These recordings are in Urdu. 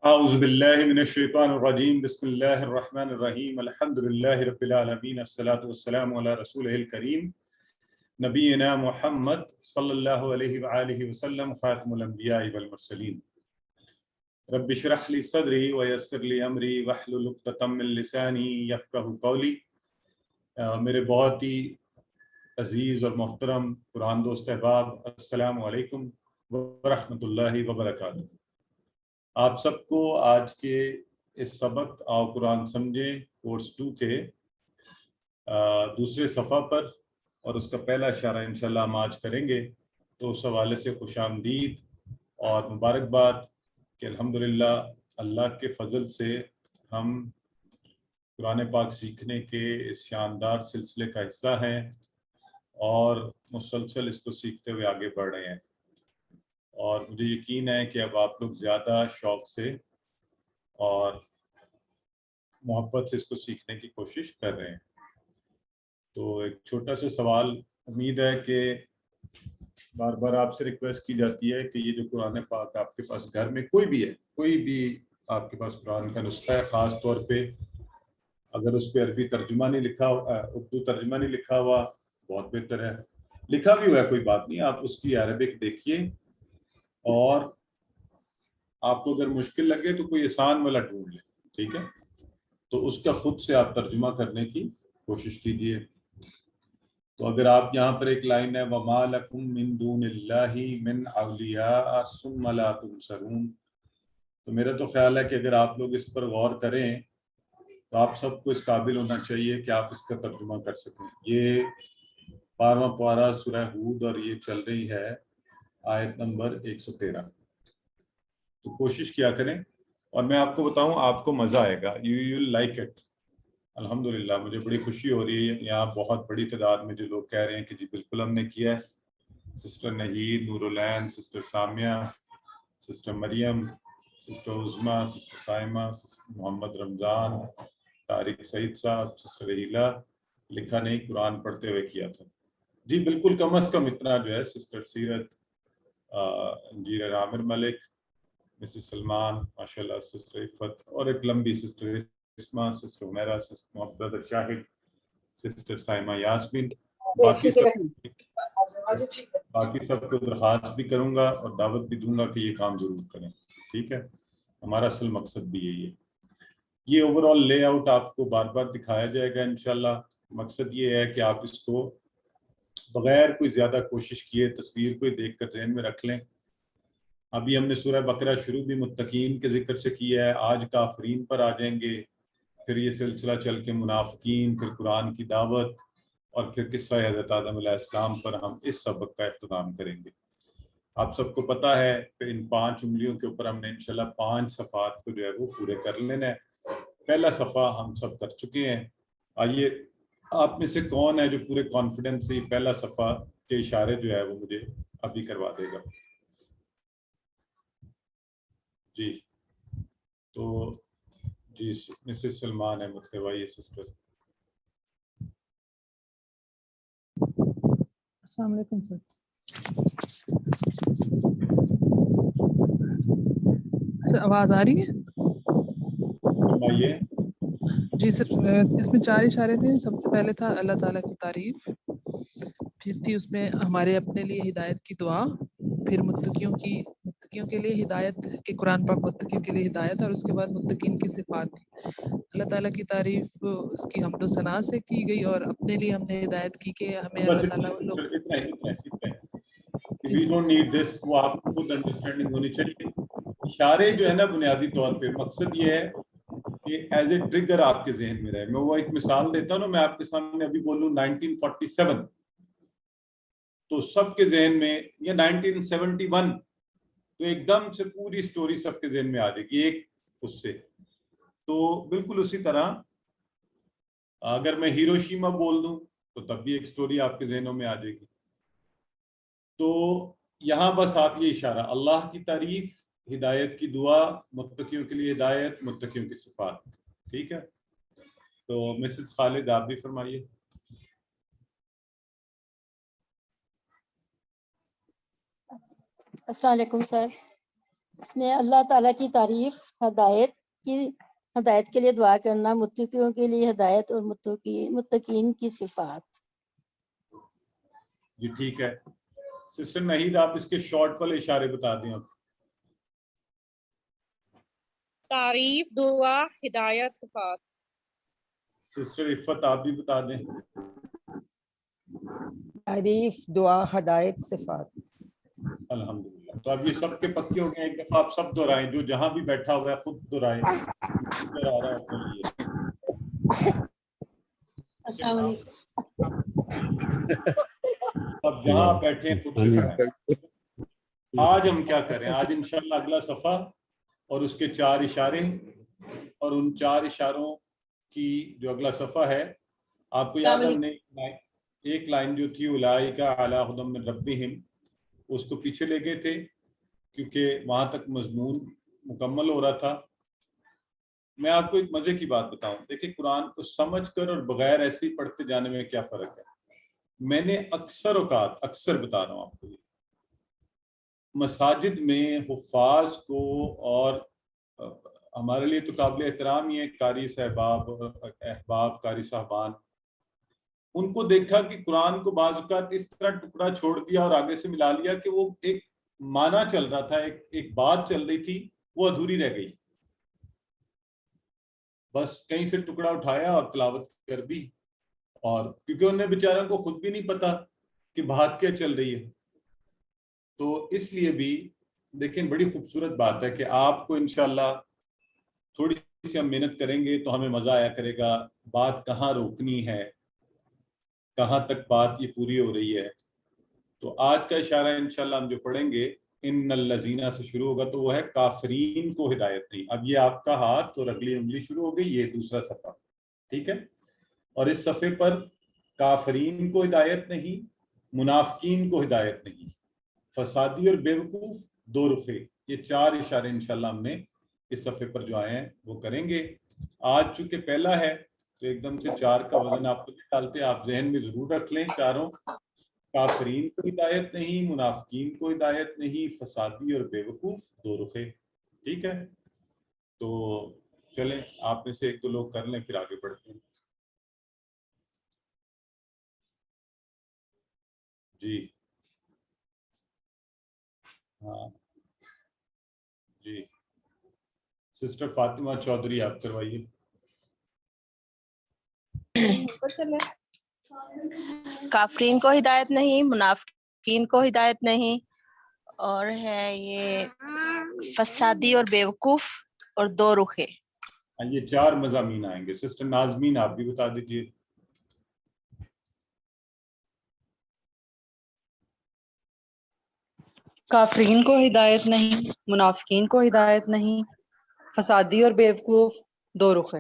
اعوذ باللہ من الشیطان الرجیم بسم اللہ الرحمن الرحیم الحمدللہ رب العالمین الصلاۃ والسلام علی رسولہ الکریم نبینا محمد صلی اللہ علیہ وآلہ وسلم خاتم الانبیاء والمرسلین رب اشرح لی صدری ویسر لی امری واحلل عقدۃ من لسانی یفقہوا قولی۔ میرے بہت ہی عزیز اور محترم قرآن دوست احباب، السلام علیکم ورحمۃ اللہ وبرکاتہ۔ آپ سب کو آج کے اس سبق آؤ قرآن سمجھیں کورس 2 کے دوسرے صفحہ پر اور اس کا پہلا اشارہ انشاءاللہ ہم آج کریں گے، تو اس حوالے سے خوش آمدید اور مبارکباد کہ الحمدللہ اللہ کے فضل سے ہم قرآن پاک سیکھنے کے اس شاندار سلسلے کا حصہ ہیں اور مسلسل اس کو سیکھتے ہوئے آگے بڑھ رہے ہیں، اور مجھے یقین ہے کہ اب آپ لوگ زیادہ شوق سے اور محبت سے اس کو سیکھنے کی کوشش کر رہے ہیں۔ تو ایک چھوٹا سا سوال، امید ہے کہ بار بار آپ سے ریکویسٹ کی جاتی ہے کہ یہ جو قرآن پاک آپ کے پاس گھر میں کوئی بھی ہے، کوئی بھی آپ کے پاس قرآن کا نسخہ ہے، خاص طور پہ اگر اس پہ عربی ترجمہ نہیں لکھا، اردو ترجمہ نہیں لکھا ہوا، بہت بہتر ہے، لکھا بھی ہوا ہے کوئی بات نہیں، آپ اس کی عربک دیکھیے، اور آپ کو اگر مشکل لگے تو کوئی آسان والا ڈھونڈ لیں، ٹھیک ہے؟ تو اس کا خود سے آپ ترجمہ کرنے کی کوشش کیجئے۔ تو اگر آپ یہاں پر ایک لائن ہے وَمَا لَكُم مِّن دُونِ اللَّهِ مِّنْ أَوْلِيَاءَ ثُمَّ لَا تُنصَرُونَ، تو میرا تو خیال ہے کہ اگر آپ لوگ اس پر غور کریں تو آپ سب کو اس قابل ہونا چاہیے کہ آپ اس کا ترجمہ کر سکیں۔ یہ 12واں پارہ سورہ ہود اور یہ چل رہی ہے آیت نمبر 113۔ تو کوشش کیا کریں، اور میں آپ کو بتاؤں آپ کو مزہ آئے گا، یو ول لائک اٹ۔ الحمدللہ مجھے بڑی خوشی ہو رہی ہے، یہاں بہت بڑی تعداد میں جو لوگ کہہ رہے ہیں کہ جی بالکل ہم نے کیا ہے۔ سسٹر نہید، نور العین، سسٹر سامیہ، سسٹر مریم، سسٹر عظمیٰ، سسٹر سائمہ، سسٹر محمد رمضان، طارق سعید صاحب، سسٹر رحیلہ، لکھا نہیں قرآن پڑھتے ہوئے کیا تھا جی بالکل، کم از کم اتنا جو ہے۔ سسٹر سیرت، انجیر عامر ملک، مسز سلمان، ماشاءاللہ سسٹر عفت، اور ایک لمبی سسٹر اسما، سسٹر عمیرہ، سسٹر محمد شاہد، سسٹر سائمہ یاسمین۔ باقی سب کو درخواست بھی کروں گا اور دعوت بھی دوں گا کہ یہ کام ضرور کریں، ٹھیک ہے؟ ہمارا اصل مقصد بھی یہی ہے۔ یہ اوور آل لے آؤٹ آپ کو بار بار دکھایا جائے گا انشاءاللہ۔ مقصد یہ ہے کہ آپ اس کو بغیر کوئی زیادہ کوشش کیے تصویر کو دیکھ کر ذہن میں رکھ لیں۔ ابھی ہم نے سورہ بقرہ شروع بھی متقین کے ذکر سے کیا ہے، آج کافرین پر آ جائیں گے، پھر یہ سلسلہ چل کے منافقین، پھر قرآن کی دعوت، اور پھر قصہ حضرت آدم علیہ السلام پر ہم اس سبق کا اختتام کریں گے۔ آپ سب کو پتہ ہے کہ ان 5 انگلیوں کے اوپر ہم نے انشاءاللہ 5 صفحات کو جو ہے وہ پورے کر لینا ہے۔ پہلا صفحہ ہم سب کر چکے ہیں۔ آئیے، آپ میں سے کون ہے جو پورے کانفیڈنس سے پہلا صفحہ کے اشارے جو ہے وہ مجھے ابھی کروا دے گا؟ جی تو جی مسز سلمان احمد کروائیے سسٹر۔ السلام علیکم سر۔ سر آواز آ رہی ہے؟ فرمائیے۔ جی سر، اس میں 4 اشارے تھے۔ سب سے پہلے تھا اللہ تعالیٰ کی تعریف، پھر تھی اس میں ہمارے اپنے لیے ہدایت کی دعا، پھر متقیوں کے لیے ہدایت کہ قرآن پاک متقیوں کے لیے ہدایت، اور اس کے بعد متقین کی صفات تھی۔ اللہ تعالیٰ کی تعریف اس کی حمد و ثنا سے کی گئی، اور اپنے لیے ہم نے ہدایت کی کہ ہمیں بس اللہ اتنا تعالیٰ وی ڈونٹ نیڈ دس، وہ آپ کو خود انڈرسٹینڈنگ ہونی چاہیے۔ اشارے جو ہے نا بنیادی طور پہ مقصد یہ ہے کہ ایز اے ٹریگر آپ کے ذہن میں رہے۔ میں وہ ایک مثال دیتا ہوں نا، میں آپ کے سامنے ابھی بولوں 1947 تو سب کے ذہن میں، یا 1971 تو ایک دم سے پوری سٹوری سب کے ذہن میں آ جائے گی ایک اس سے۔ تو بالکل اسی طرح اگر میں ہیروشیما بول دوں تو تب بھی ایک سٹوری آپ کے ذہنوں میں آ جائے گی۔ تو یہاں بس آپ یہ اشارہ، اللہ کی تعریف، ہدایت کی دعا، متقیوں کے لیے ہدایت، متقیوں کی صفات، ٹھیک ہے؟ تو مسز خالد آپ بھی فرمائیے۔ السلام علیکم سر۔ اس میں اللہ تعالیٰ کی تعریف، ہدایت کے لیے دعا کرنا، متقیوں کے لیے ہدایت اور متقین کی صفات۔ جی ٹھیک ہے سسٹر نہید، آپ اس کے شارٹ والے اشارے بتا دیں آپ۔ تعریف، دعا، ہدایت، صفات۔ سسٹر عفت آپ بھی بتا دیں۔ تعریف، دعا، ہدایت، صفات۔ الحمدللہ، تو اب یہ سب کے پکے ہو گئے، ایک دفعہ آپ سب دہرائیں، جو جہاں بھی بیٹھا ہوا ہے خود دہرائیں۔ السلام علیکم۔ اب جہاں آپ بیٹھے ہیں خود سے دہرائیں۔ آج ہم کیا کریں؟ آج انشاءاللہ اگلا صفحہ اور اس کے 4 اشارے، اور ان 4 اشاروں کی جو اگلا صفحہ ہے، آپ کو یاد ہے ہم نے ایک لائن جو تھی اولئک علی ھدی من ربہم، اس کو پیچھے لے گئے تھے کیونکہ وہاں تک مضمون مکمل ہو رہا تھا۔ میں آپ کو ایک مزے کی بات بتاؤں، دیکھیں قرآن کو سمجھ کر اور بغیر ایسے ہی پڑھتے جانے میں کیا فرق ہے۔ میں نے اکثر بتا رہا ہوں آپ کو، مساجد میں حفاظ کو، اور ہمارے لیے تو قابل احترام ہی ہے قاری صاحباب، احباب، قاری صاحبان، ان کو دیکھا کہ قرآن کو بعض اوقات اس طرح ٹکڑا چھوڑ دیا اور آگے سے ملا لیا کہ وہ ایک معنی چل رہا تھا، ایک بات چل رہی تھی، وہ ادھوری رہ گئی، بس کہیں سے ٹکڑا اٹھایا اور تلاوت کر دی، اور کیونکہ انہیں بیچاروں کو خود بھی نہیں پتا کہ بات کیا چل رہی ہے۔ تو اس لیے بھی دیکھیں بڑی خوبصورت بات ہے کہ آپ کو انشاءاللہ تھوڑی سی ہم محنت کریں گے تو ہمیں مزہ آیا کرے گا، بات کہاں روکنی ہے، کہاں تک بات یہ پوری ہو رہی ہے۔ تو آج کا اشارہ انشاءاللہ ہم جو پڑھیں گے ان الذین سے شروع ہوگا، تو وہ ہے کافرین کو ہدایت نہیں۔ اب یہ آپ کا ہاتھ اور اگلی انگلی شروع ہو گئی، یہ دوسرا صفحہ، ٹھیک ہے، اور اس صفحے پر کافرین کو ہدایت نہیں، منافقین کو ہدایت نہیں، فسادی اور بیوقوف، دو رخے، یہ 4 اشارے انشاءاللہ ہم نے اس صفحے پر جو آئے ہیں وہ کریں گے۔ آج چونکہ پہلا ہے تو ایک دم سے 4 کا وزن آپ کو ڈالتے، آپ ذہن میں ضرور رکھ لیں چاروں، کافرین کو ہدایت نہیں، منافقین کو ہدایت نہیں، فسادی اور بیوقوف، دو رخے، ٹھیک ہے۔ تو چلیں آپ میں سے 1-2 لوگ کر لیں، پھر آگے بڑھتے ہیں۔ جی ہاں جی سسٹر فاطمہ چودھری آپ کروائیے۔ کافرین کو ہدایت نہیں، منافقین کو ہدایت نہیں، اور ہے یہ فسادی اور بیوقوف اور دو رخے۔ یہ 4 مضامین آئیں گے۔ سسٹر نازمین آپ بھی بتا دیجئے۔ کافرین کو ہدایت نہیں، منافقین کو ہدایت نہیں، فسادی اور بیوقوف، دو رخے۔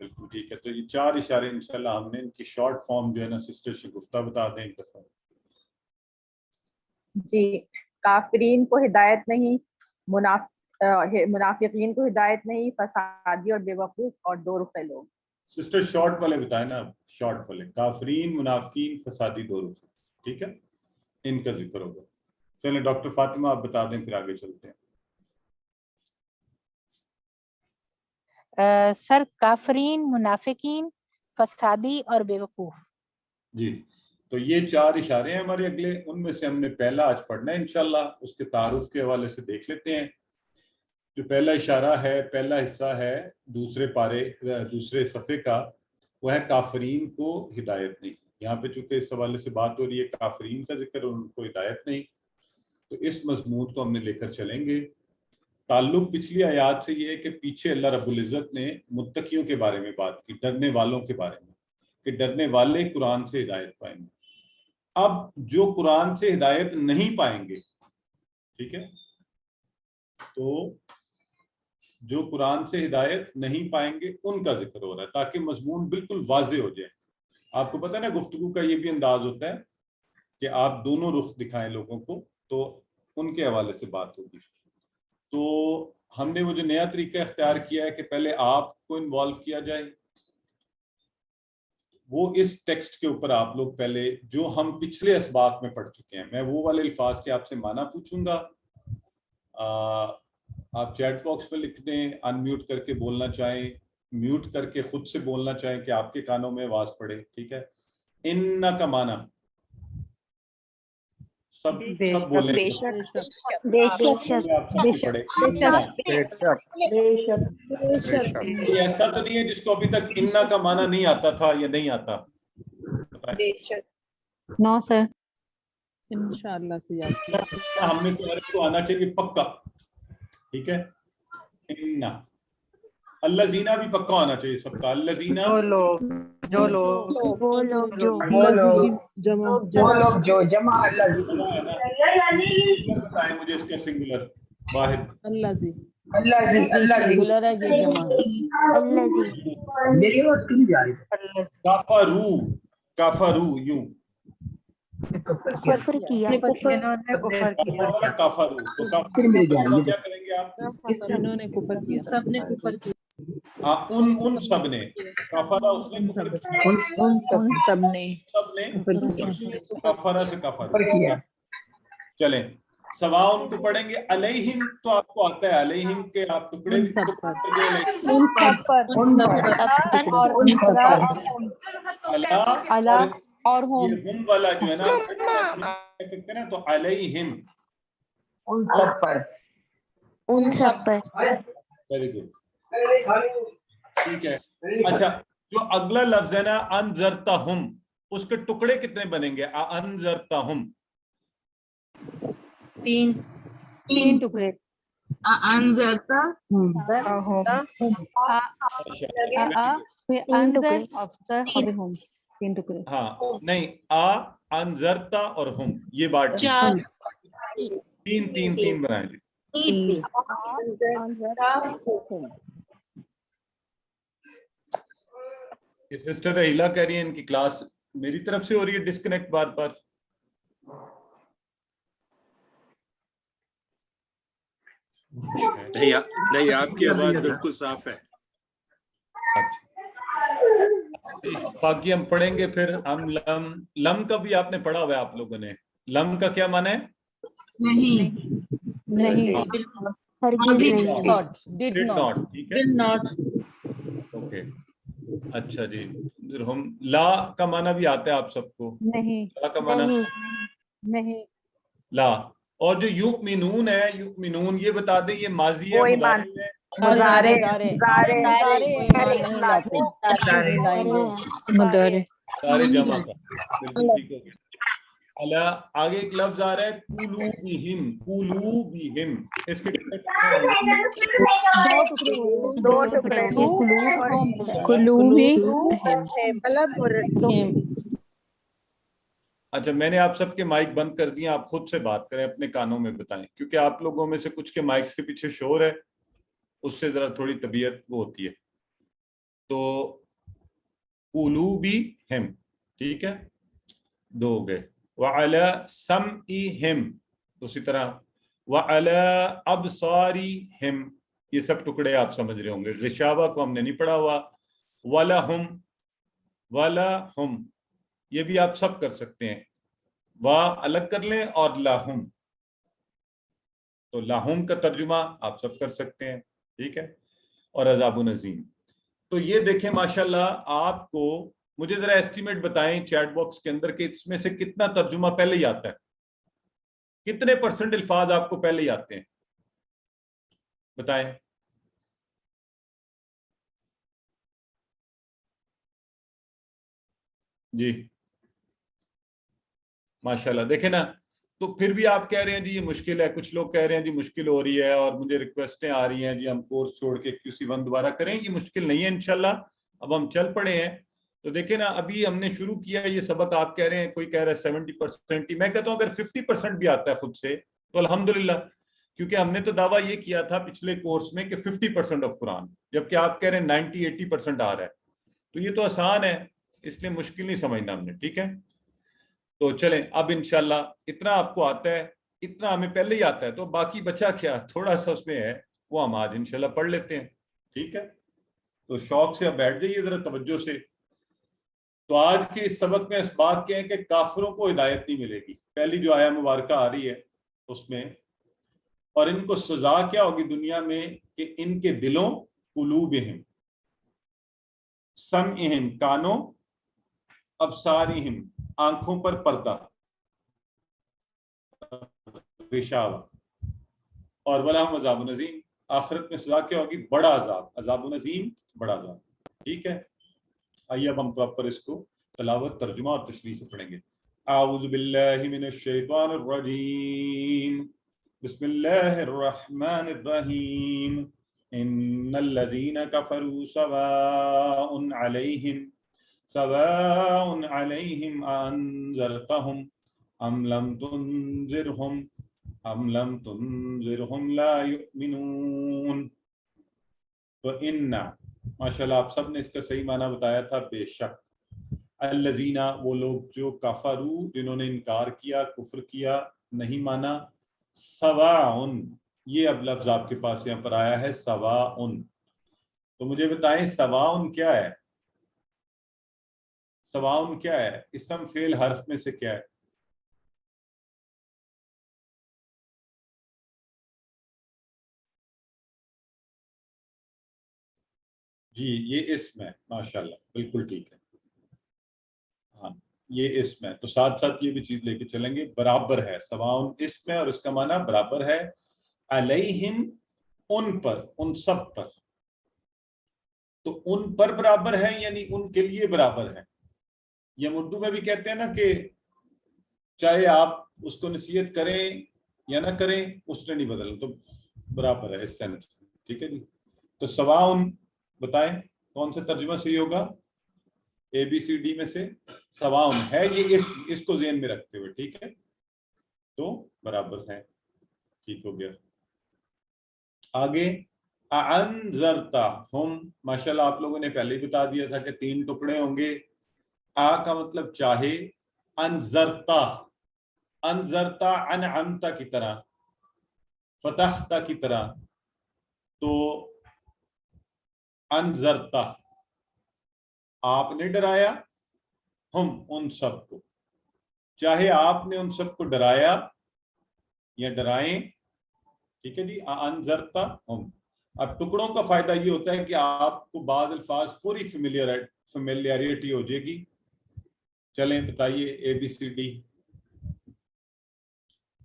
بالکل ٹھیک ہے، تو یہ 4 اشارے انشاءاللہ ہم نے ان کی شارٹ فارم جو ہے نا سسٹر شگفتہ بتا دیں ایک دفعہ۔ جی، کافرین کو ہدایت نہیں، منافقین کو ہدایت نہیں، فسادی اور بیوقوف اور دو رخے لوگ۔ سسٹر شارٹ والے بتائیں نا، شارٹ والے، کافرین، منافقین، فسادی، دو رخے، ٹھیک ہے، ان کا ذکر ہوگا۔ چلیں ڈاکٹر فاطمہ آپ بتا دیں، پھر آگے چلتے ہیں۔ سر، کافرین، منافقین، فسادی اور بیوقوف۔ جی، تو یہ 4 اشارے ہیں ہمارے اگلے، ان میں سے ہم نے پہلا آج پڑھنا ہے انشاءاللہ، اس کے تعارف کے حوالے سے دیکھ لیتے ہیں۔ جو پہلا اشارہ ہے، پہلا حصہ ہے دوسرے صفحے کا، وہ ہے کافرین کو ہدایت نہیں۔ یہاں پہ چونکہ اس حوالے سے بات ہو رہی ہے کافرین کا ذکر اور ان کو ہدایت نہیں، تو اس مضمون کو ہم نے لے کر چلیں گے۔ تعلق پچھلی آیات سے یہ ہے کہ پیچھے اللہ رب العزت نے متقیوں کے بارے میں بات کی، ڈرنے والوں کے بارے میں، کہ ڈرنے والے قرآن سے ہدایت پائیں گے۔ اب جو قرآن سے ہدایت نہیں پائیں گے، ٹھیک ہے، تو جو قرآن سے ہدایت نہیں پائیں گے ان کا ذکر ہو رہا ہے، تاکہ مضمون بالکل واضح ہو جائے۔ آپ کو پتہ ہے نا گفتگو کا یہ بھی انداز ہوتا ہے کہ آپ دونوں رخ دکھائیں لوگوں کو، تو ان کے حوالے سے بات ہوگی۔ تو ہم نے وہ جو نیا طریقہ اختیار کیا ہے کہ پہلے آپ کو انوالو کیا جائے، وہ اس ٹیکسٹ کے اوپر آپ لوگ پہلے جو ہم پچھلے اسباق میں پڑھ چکے ہیں، میں وہ والے الفاظ کے آپ سے معنی پوچھوں گا، آپ چیٹ باکس میں لکھ دیں, انمیوٹ کر کے بولنا چاہیں, میوٹ کر کے خود سے بولنا چاہیں کہ آپ کے کانوں میں آواز پڑے, ٹھیک ہے. ان کا معنی سب بولیں, بے شک ایسا تو نہیں ہے جس کو ابھی تک انا کا معنی نہیں آتا تھا یا نہیں آتا؟ نو سر انشاءاللہ سے یاد ہم میں سے ہر کو آنا چاہیے پکا, ٹھیک ہے. انا اللہ زینا بھی پکا ہونا چاہیے سب کا. اللہ زینا جو لوگ بتائیں مجھے اس کا سنگولر واحد. اللہ جی سنگولر ہے یہ جمع کافرو, کافرو یوں کفر کیا کافرو. تو کافر کیا کریں گے آپ؟ انہوں نے کفر کیا, سب نے کفر کیا, ہاں ان سب نے کافرا, اس نے کفر کیا, سب نے کافرا سے کافر کیا. چلیں سواؤن کو پڑھیں گے. علیہم تو آپ کو آتا ہے علیہم کے آپ ٹکڑے اور ہوم یہ ہم والا جو ہے نا سکتے نا, تو علیہم ان سب پر. ویری گڈ, ٹھیک ہے. اچھا جو اگلا لفظ ہے نا انذرتہم, اس کے ٹکڑے کتنے بنیں گے؟ انذرتہم تین ٹکڑے. تین ٹکڑے. ہاں نہیں, انذرتا اور ہم, یہ بات تین بنائیں گے. سسٹر رحیلہ کہہ رہی ہیں ان کی کلاس میری طرف سے ہو رہی ہے ڈسکنیکٹ بار بار. نہیں آپ کی آواز بالکل صاف ہے. باقی ہم پڑھیں گے پھر. ہم لم کا بھی آپ نے پڑھا ہوا ہے آپ لوگوں نے. لم کا کیا معنی ہے؟ نہیں اوکے اچھا جی. ہم لا کا معنی بھی آتا ہے آپ سب کو؟ نہیں. لا کا معنی نہیں. لا. اور جو یؤمنون ہے, یؤمنون یہ بتا دیں یہ ماضی ہے مضارع ہے؟ سارے جمع کا, بالکل ٹھیک ہے. آگے ایک لفظ آ رہا ہے قلوبہم, قلوبہم, اس کے کتنے اچھا میں نے آپ سب کے مائک بند کر دیے, آپ خود سے بات کریں, اپنے کانوں میں بتائیں, کیونکہ آپ لوگوں میں سے کچھ کے مائکس کے پیچھے شور ہے, اس سے ذرا تھوڑی طبیعت وہ ہوتی ہے. تو قلوبہم, ٹھیک ہے, دو ہو گئے. وعلی سمعہم, اسی طرح وعلی ابصارہم, یہ سب ٹکڑے آپ سمجھ رہے ہوں گے. غشاوہ کو ہم نے نہیں پڑھا ہوا. ولہم, ولہم یہ بھی آپ سب کر سکتے ہیں. وا الگ کر لیں اور لاہم, تو لاہم کا ترجمہ آپ سب کر سکتے ہیں, ٹھیک ہے. اور عذاب عظیم. تو یہ دیکھیں ماشاءاللہ, آپ کو مجھے ذرا ایسٹیمیٹ بتائیں چیٹ باکس کے اندر کہ اس میں سے کتنا ترجمہ پہلے ہی آتا ہے, کتنے % الفاظ آپ کو پہلے ہی آتے ہیں, بتائیں. جی ماشاءاللہ, دیکھیں نا. تو پھر بھی آپ کہہ رہے ہیں جی یہ مشکل ہے, کچھ لوگ کہہ رہے ہیں جی مشکل ہو رہی ہے, اور مجھے ریکویسٹیں آ رہی ہیں جی ہم کورس چھوڑ کے QC1 دوبارہ کریں. یہ مشکل نہیں ہے انشاءاللہ, اب ہم چل پڑے ہیں. تو دیکھیں نا, ابھی ہم نے شروع کیا یہ سبق, آپ کہہ رہے ہیں کوئی کہہ رہا ہے 70% ہی, میں کہتا ہوں اگر 50% بھی آتا ہے خود سے تو الحمدللہ, کیونکہ ہم نے تو دعویٰ یہ کیا تھا پچھلے کورس میں کہ 50% آف قرآن, جبکہ آپ کہہ رہے ہیں 90-80% آ رہا ہے. تو یہ تو آسان ہے, اس لیے مشکل نہیں سمجھنا ہم نے, ٹھیک ہے. تو چلیں اب انشاءاللہ اتنا آپ کو آتا ہے, اتنا ہمیں پہلے ہی آتا ہے, تو باقی بچا کیا تھوڑا سا اس میں ہے وہ ہم آج انشاءاللہ پڑھ لیتے ہیں, ٹھیک ہے. تو شوق سے اب بیٹھ جائیے ذرا توجہ سے. تو آج کے اس سبق میں اس بات کے ہیں کہ کافروں کو ہدایت نہیں ملے گی. پہلی جو آیا مبارکہ آ رہی ہے اس میں اور ان کو سزا کیا ہوگی دنیا میں کہ ان کے دلوں قلوبہم سمعہم کانوں ابصارہم آنکھوں پر پردہ غشاوہ اور ولہم عذاب عظیم آخرت میں سزا کیا ہوگی بڑا عذاب عذاب عظیم بڑا عذاب. ٹھیک ہے آئیے اب ہم پراپر اس کو تلاوت ترجمہ اور تشریح سے پڑھیں گے. اعوذ باللہ من الشیطان الرجیم بسم اللہ الرحمن الرحیم ان الذین کفروا سواء علیہم انذرتہم ام لم تنذرہم لا یؤمنون. تو ان ماشاءاللہ آپ سب نے اس کا صحیح معنی بتایا تھا. بے شک الذین وہ لوگ جو کفروا جنہوں نے انکار کیا کفر کیا نہیں مانا. سواء یہ اب لفظ آپ کے پاس یہاں پر آیا ہے سواء. تو مجھے بتائیں سواء کیا ہے؟ سواء کیا ہے؟ اسم فعل حرف میں سے کیا ہے؟ جی یہ اسم ہے. ماشاءاللہ بالکل ٹھیک ہے. ہاں یہ اسم ہے. تو ساتھ ساتھ یہ بھی چیز لے کے چلیں گے برابر ہے. سواء اسم ہے اور اس کا معنی برابر ہے. علیہم ان پر ان سب پر. تو ان پر برابر ہے یعنی ان کے لیے برابر ہے. یہ ہم اردو میں بھی کہتے ہیں نا کہ چاہے آپ اس کو نصیحت کریں یا نہ کریں اس نے نہیں بدلنا. تو برابر ہے اس سینس. ٹھیک ہے جی. تو سواء بتائیں کون سا ترجمہ صحیح ہوگا؟ اے بی سی ڈی میں سے سواء ہے یہ اس کو ذہن میں رکھتے ہوئے. ٹھیک ہے تو برابر ہے. ٹھیک ہو گیا. آگے انذرتہم ماشاءاللہ آپ لوگوں نے پہلے ہی بتا دیا تھا کہ 3 ٹکڑے ہوں گے. آ کا مطلب چاہے. انذرتا انذرتا انعمتا کی طرح فتحتا کی طرح. تو انذرتا آپ نے ڈرایا ہم ان سب کو. چاہے آپ نے ان سب کو ڈرایا یا ڈرائیں. ٹھیک ہے جی. انذرتا ہم. اب ٹکڑوں کا فائدہ یہ ہوتا ہے کہ آپ کو بعض الفاظ پوری فیملیئرٹی ہو جائے گی. چلیں بتائیے اے بی سی ڈی.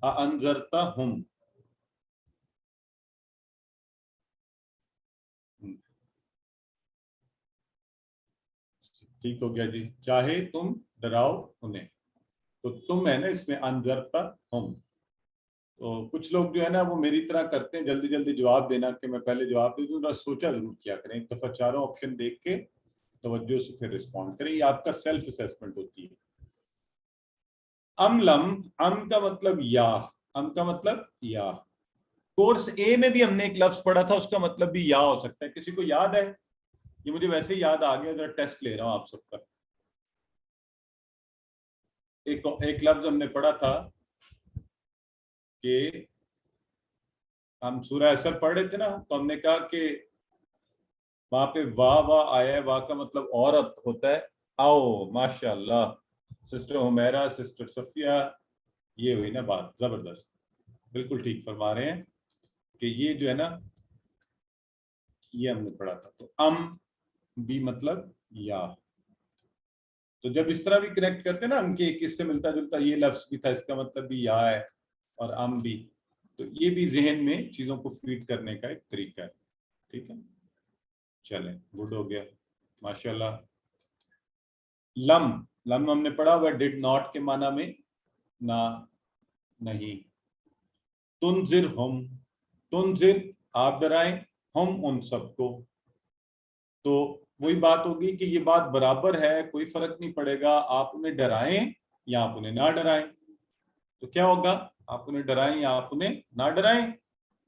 انذرتا ہم. ٹھیک ہو گیا جی. چاہے تم ڈراؤ انہیں. تو تم ہے نا اس میں انذرتا ہم. تو کچھ لوگ جو ہے نا وہ میری طرح کرتے ہیں جلدی جلدی جواب دینا کہ میں پہلے جواب دے دوں. سوچا ضرور کیا کریں. ایک دفعہ چاروں آپشن دیکھ کے توجہ سے پھر رسپونڈ کریں. یہ آپ کا سیلف اسیسمنٹ ہوتی ہے. ام لم ام کا مطلب یا. ام کا مطلب یا. کورس اے میں بھی ہم نے ایک لفظ پڑھا تھا اس کا مطلب بھی یا ہو سکتا ہے. کسی کو یاد ہے؟ یہ مجھے ویسے ہی یاد آ گیا. ذرا ٹیسٹ لے رہا ہوں آپ سب کا. ایک لفظ ہم نے پڑھا تھا کہ ہم سورہ اثر پڑھ رہے تھے نا تو ہم نے کہا کہ وہاں پہ واہ آیا ہے. واہ کا مطلب عورت ہوتا ہے. آؤ ماشاء اللہ سسٹر حمیرہ سسٹر صفیہ یہ ہوئی نا بات. زبردست بالکل ٹھیک فرما رہے ہیں کہ یہ جو ہے نا یہ ہم نے پڑھا تھا. تو ام بھی مطلب یا. تو جب اس طرح بھی کنیکٹ کرتے ہیں نا ہم کہ کس سے ملتا جلتا یہ لفظ بھی تھا اس کا مطلب بھی یا ہے اور ام بھی. تو یہ بھی ذہن میں چیزوں کو فیڈ کرنے کا ایک طریقہ ہے. ٹھیک ہے چلیں گڈ ہو گیا ماشاءاللہ. لم لم ہم نے پڑھا ہوا ڈڈ ناٹ کے معنی میں نہ نہیں. تنذر ہم تنذر آپ ڈرائیں ہم ان سب کو. تو وہی بات ہوگی کہ یہ بات برابر ہے. کوئی فرق نہیں پڑے گا آپ انہیں ڈرائیں یا آپ انہیں نہ ڈرائیں. تو کیا ہوگا؟ آپ انہیں ڈرائیں یا آپ انہیں نہ ڈرائیں.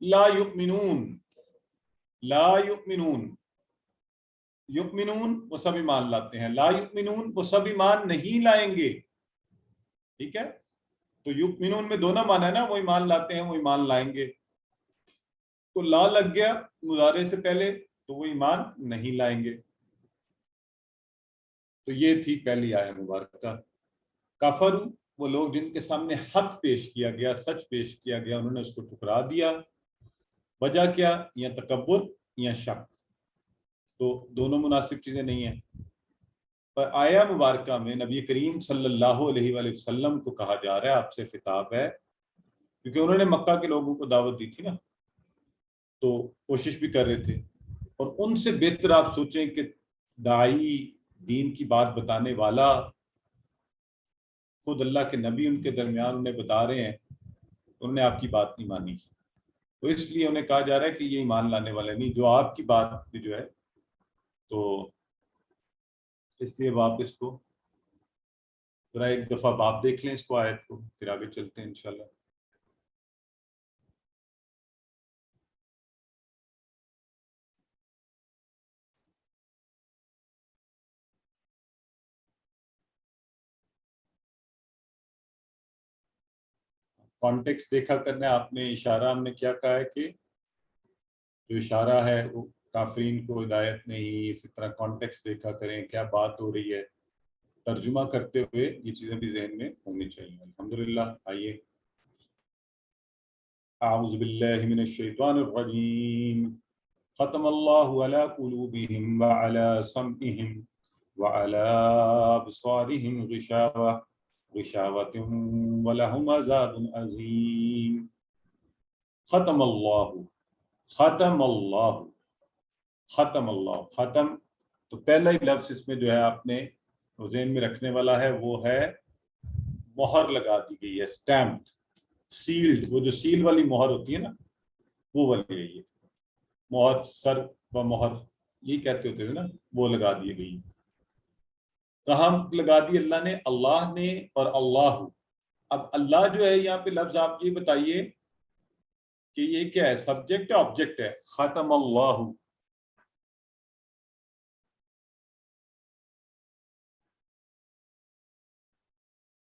لا یؤمنون لا یؤمنون. یؤمنون وہ سب ایمان لاتے ہیں. لا یؤمنون وہ سب ایمان نہیں لائیں گے. ٹھیک ہے. تو یؤمنون میں دونوں معنی ہے نا. وہ ایمان لاتے ہیں وہ ایمان لائیں گے. تو لا لگ گیا مضارع سے پہلے تو وہ ایمان نہیں لائیں گے. تو یہ تھی پہلی آیت مبارکہ. کفر وہ لوگ جن کے سامنے حق پیش کیا گیا، سچ پیش کیا گیا، انہوں نے اس کو ٹھکرا دیا. وجہ کیا؟ یا تکبر یا شک. تو دونوں مناسب چیزیں نہیں ہیں. پر آیا مبارکہ میں نبی کریم صلی اللہ علیہ وآلہ وسلم کو کہا جا رہا ہے، آپ سے خطاب ہے، کیونکہ انہوں نے مکہ کے لوگوں کو دعوت دی تھی نا، تو کوشش بھی کر رہے تھے. اور ان سے بہتر آپ سوچیں کہ داعی، دین کی بات بتانے والا، خود اللہ کے نبی ان کے درمیان انہیں بتا رہے ہیں، انہوں نے آپ کی بات نہیں مانی. تو اس لیے انہیں کہا جا رہا ہے کہ یہ ایمان لانے والے نہیں، جو آپ کی بات بھی جو ہے. تو اس لیے آپ اس کو ذرا ایک دفعہ باپ دیکھ لیں اس کو، آیت کو، پھر آگے چلتے ہیں انشاءاللہ. کانٹیکس دیکھا کرنا. آپ نے اشارہ، ہم نے کیا کہا ہے کہ جو اشارہ ہے وہ کافرین کو ہدایت نہیں. اسی طرح کانٹیکس دیکھا کریں، کیا بات ہو رہی ہے، ترجمہ کرتے ہوئے یہ چیزیں بھی ذہن میں ہونی چاہیے. الحمدللہ. آئیے. اعوذ باللہ من الشیطان الرجیم. ختم اللہ علی قلوبہم وعلی سمعہم وعلی ابصارہم غشاوہ غشاوۃ ولہم عذاب عظیم. ختم اللہ، ختم اللہ، ختم اللہ. ختم تو پہلا ہی لفظ اس میں جو ہے آپ نے ذہن میں رکھنے والا ہے، وہ ہے مہر لگا دی گئی ہے، اسٹیمپ، سیلڈ. وہ جو سیل والی مہر ہوتی ہے نا، وہ والی ہے یہ مہر. سر و مہر یہ کہتے ہوتے تھے نا، وہ لگا دی گئی. کہاں لگا دی اللہ نے؟ اللہ نے اور اللہ. اب اللہ جو ہے یہاں پہ لفظ، آپ یہ بتائیے کہ یہ کیا ہے، سبجیکٹ ہے آبجیکٹ ہے؟ ختم اللہ.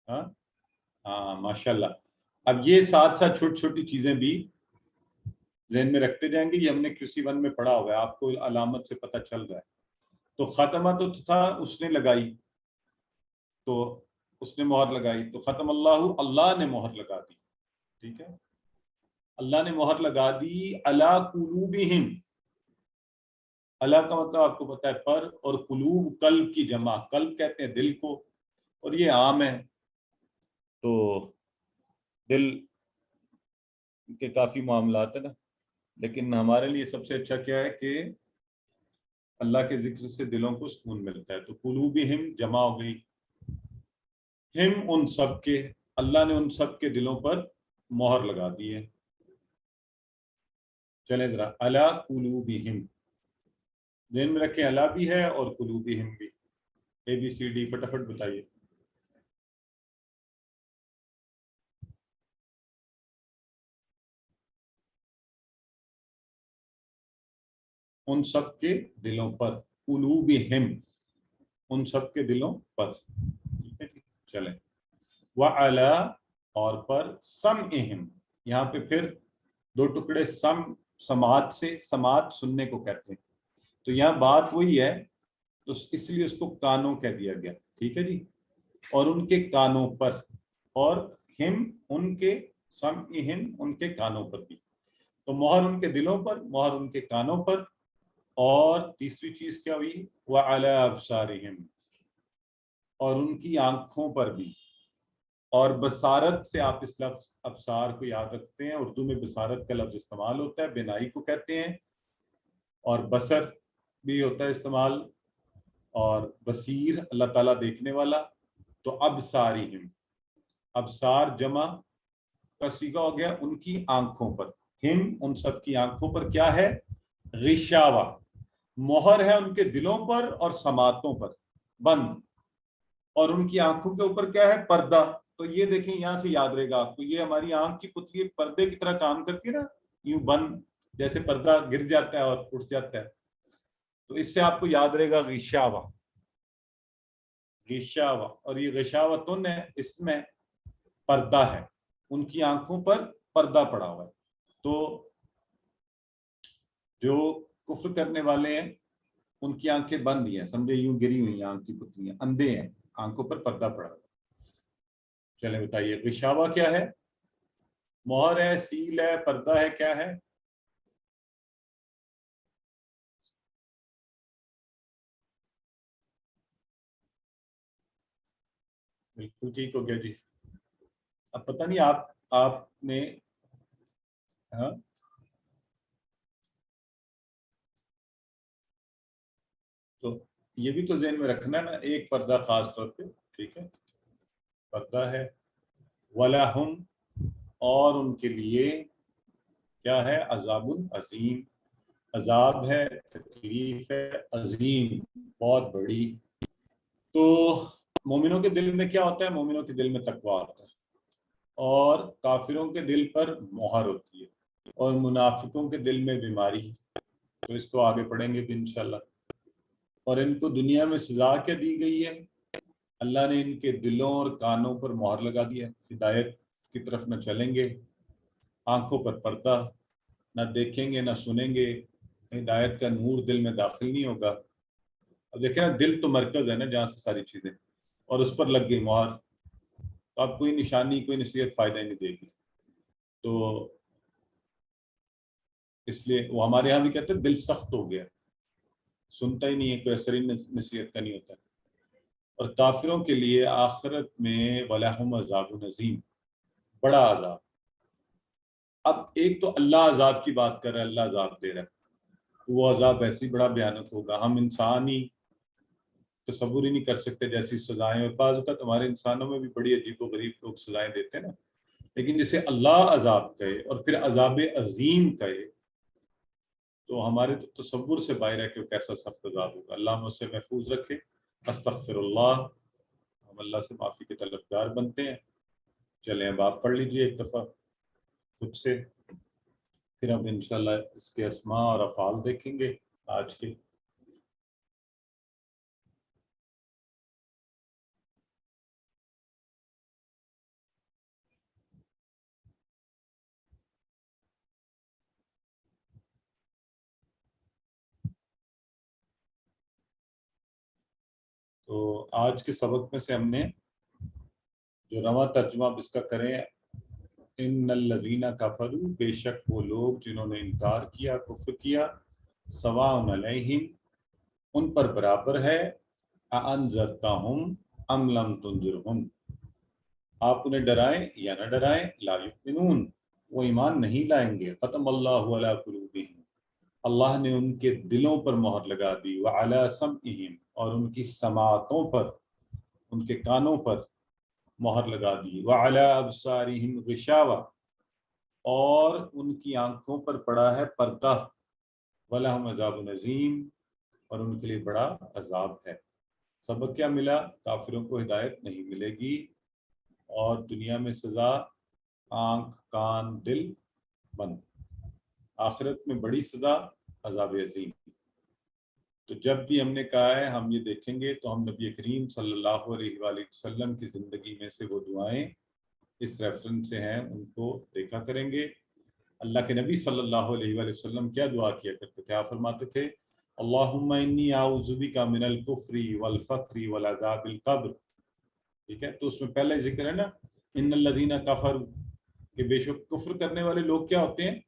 ہاں ماشاءاللہ. اب یہ ساتھ ساتھ چھوٹی چھوٹی چیزیں بھی ذہن میں رکھتے جائیں گے. یہ ہم نے QC1 میں پڑھا ہوا ہے، آپ کو علامت سے پتہ چل رہا ہے. تو ختمہ تو تھا، اس نے لگائی، تو اس نے مہر لگائی. تو ختم اللہ، اللہ نے مہر لگا دی. ٹھیک ہے، اللہ نے مہر لگا دی. علی قلوبہم، اللہ کا مطلب آپ کو پتہ ہے پر، اور قلوب قلب کی جمع. قلب کہتے ہیں دل کو، اور یہ عام ہے. تو دل کے کافی معاملات ہیں نا، لیکن ہمارے لیے سب سے اچھا کیا ہے کہ اللہ کے ذکر سے دلوں کو سکون ملتا ہے. تو قلوبہم جمع ہو گئی. ہم ان سب کے، اللہ نے ان سب کے دلوں پر مہر لگا دی ہے. چلیں ذرا علی قلوبہم ذہن میں رکھیں. علی بھی ہے اور قلوبہم بھی. ABCD فٹافٹ بتائیے. ان سب کے دلوں پر. قلوبہم، ان سب کے دلوں پر. ٹھیک ہے جی، چلیں. وعلی، اور پر. سمعہم، یہاں پہ پھر دو ٹکڑے. سماعت سے، سماعت سننے کو کہتے ہیں. تو یہاں بات وہی ہے، تو اس لیے اس کو کانوں کہہ دیا گیا. ٹھیک ہے جی. اور ان کے کانوں پر، اور ہم ان کے، سمعہم ان کے کانوں پر بھی. تو مہر ان کے دلوں پر، مہر ان کے کانوں پر. اور تیسری چیز کیا ہوئی؟ وعلی ابصارہم، اور ان کی آنکھوں پر بھی. اور بصارت سے آپ اس لفظ ابصار کو یاد رکھتے ہیں، اردو میں بصارت کا لفظ استعمال ہوتا ہے، بینائی کو کہتے ہیں. اور بصر بھی ہوتا ہے استعمال، اور بصیر اللہ تعالیٰ دیکھنے والا. تو ابصارہم، ابصار جمع کا صیغہ ہو گیا ان کی آنکھوں پر. ہم ان سب کی آنکھوں پر کیا ہے؟ غشاوہ، مہر ہے ان کے دلوں پر اور سماعتوں پر بند. اور ان کی آنکھوں کے اوپر کیا ہے؟ پردہ. تو یہ دیکھیں یہاں سے یاد رہے گا آپ کو، یہ ہماری آنکھ کی پتلی ایک پردے کی طرح کام کرتی ہے نا، یوں بند، جیسے پردہ گر جاتا ہے اور اٹھ جاتا ہے. تو اس سے آپ کو یاد رہے گا غشاوہ، غشاوہ. اور یہ غشاوتن ہے، اس میں پردہ ہے، ان کی آنکھوں پر پردہ پڑا ہوا ہے. تو جو کفر کرنے والے ہیں ان کی آنکھیں بند ہی ہیں، سمجھے یوں گری ہوئی ہیں آنکھ کی پتلیاں، اندھے ہیں، آنکھوں پر پردہ پڑا ہوا ہے. چلیں بتائیے غشاوہ کیا ہے؟ مہر ہے، سیل ہے، پردہ ہے، کیا ہے؟ بالکل ٹھیک ہو گیا جی. اب پتہ نہیں آپ نے ہاں تو یہ بھی تو ذہن میں رکھنا ہے نا، ایک پردہ خاص طور پہ، ٹھیک ہے، پردہ ہے. وَلَهُمْ، اور ان کے لیے کیا ہے؟ عذاب عظیم، عذاب ہے، تکلیف ہے عظیم، بہت بڑی. تو مومنوں کے دل میں کیا ہوتا ہے؟ مومنوں کے دل میں تقویٰ ہوتا ہے، اور کافروں کے دل پر مہر ہوتی ہے، اور منافقوں کے دل میں بیماری. تو اس کو آگے پڑھیں گے انشاءاللہ. اور ان کو دنیا میں سزا کیا دی گئی ہے؟ اللہ نے ان کے دلوں اور کانوں پر مہر لگا دیا، ہدایت کی طرف نہ چلیں گے، آنکھوں پر پردہ، نہ دیکھیں گے نہ سنیں گے، ہدایت کا نور دل میں داخل نہیں ہوگا. اب دیکھیں نا، دل تو مرکز ہے نا جہاں سے ساری چیزیں، اور اس پر لگ گئی مہر، تو اب کوئی نشانی کوئی نصیحت فائدہ ہی نہیں دے گی. تو اس لیے وہ ہمارے ہاں بھی کہتے ہیں دل سخت ہو گیا، سنتا ہی نہیں ہے، کوئی اثر ہی نصیحت کا نہیں ہوتا. اور کافروں کے لیے آخرت میں وَلَهُمْ عَذَابٌ عَظِيمٌ، بڑا عذاب. اب ایک تو اللہ عذاب کی بات کر رہا ہے، اللہ عذاب دے رہا ہے، وہ عذاب ایسے ہی بڑا بھیانک ہوگا، ہم انسان ہی تصور ہی نہیں کر سکتے جیسی سزائیں. اور بعض اوقات ہمارے انسانوں میں بھی بڑی عجیب و غریب لوگ سزائیں دیتے ہیں نا، لیکن جسے اللہ عذاب کہے اور پھر عذاب عظیم کہے تو ہمارے تو تصور سے باہر ہے کہ وہ کیسا سخت عذاب ہوگا. اللہ ہم اس سے محفوظ رکھے. استغفر اللہ، ہم اللہ سے معافی کے طلبگار بنتے ہیں. چلیں اب آپ پڑھ لیجئے ایک دفعہ خود سے، پھر ہم انشاءاللہ اس کے اسماء اور افعال دیکھیں گے آج کے. تو آج کے سبق میں سے ہم نے جو رواں ترجمہ اب اس کا کریں، ان الذین کفروا، بے شک وہ لوگ جنہوں نے انکار کیا، کفر کیا، سواء علیہم، ان پر برابر ہے، اانذرتہم ام لم تنذرہم، آپ انہیں ڈرائیں یا نہ ڈرائیں، لا یؤمنون، وہ ایمان نہیں لائیں گے. ختم اللہ علی قلوبہم، اللہ نے ان کے دلوں پر مہر لگا دی، وعلی سمعہم، اور ان کی سماعتوں پر، ان کے کانوں پر مہر لگا دی، وعلی ابصارہم غشاوہ، اور ان کی آنکھوں پر پڑا ہے پردہ، وَلَهُمْ عَذَابٌ عَظِيمٌ، اور ان کے لیے بڑا عذاب ہے. سبق کیا ملا؟ کافروں کو ہدایت نہیں ملے گی، اور دنیا میں سزا آنکھ کان دل بند، آخرت میں بڑی سزا عذاب عظیم. تو جب بھی ہم نے کہا ہے ہم یہ دیکھیں گے تو ہم نبی کریم صلی اللہ علیہ وآلہ وسلم کی زندگی میں سے وہ دعائیں اس ریفرنس سے ہیں ان کو دیکھا کریں گے. اللہ کے نبی صلی اللہ علیہ وآلہ وسلم کیا دعا کیا کرتے تھے؟ آپ فرماتے تھے اللہم انی اعوذ بک من الکفر والفقر والعذاب القبر. ٹھیک ہے، تو اس میں پہلے ذکر ہے نا ان الذین کفروا، کہ بے شک کفر کرنے والے لوگ کیا ہوتے ہیں؟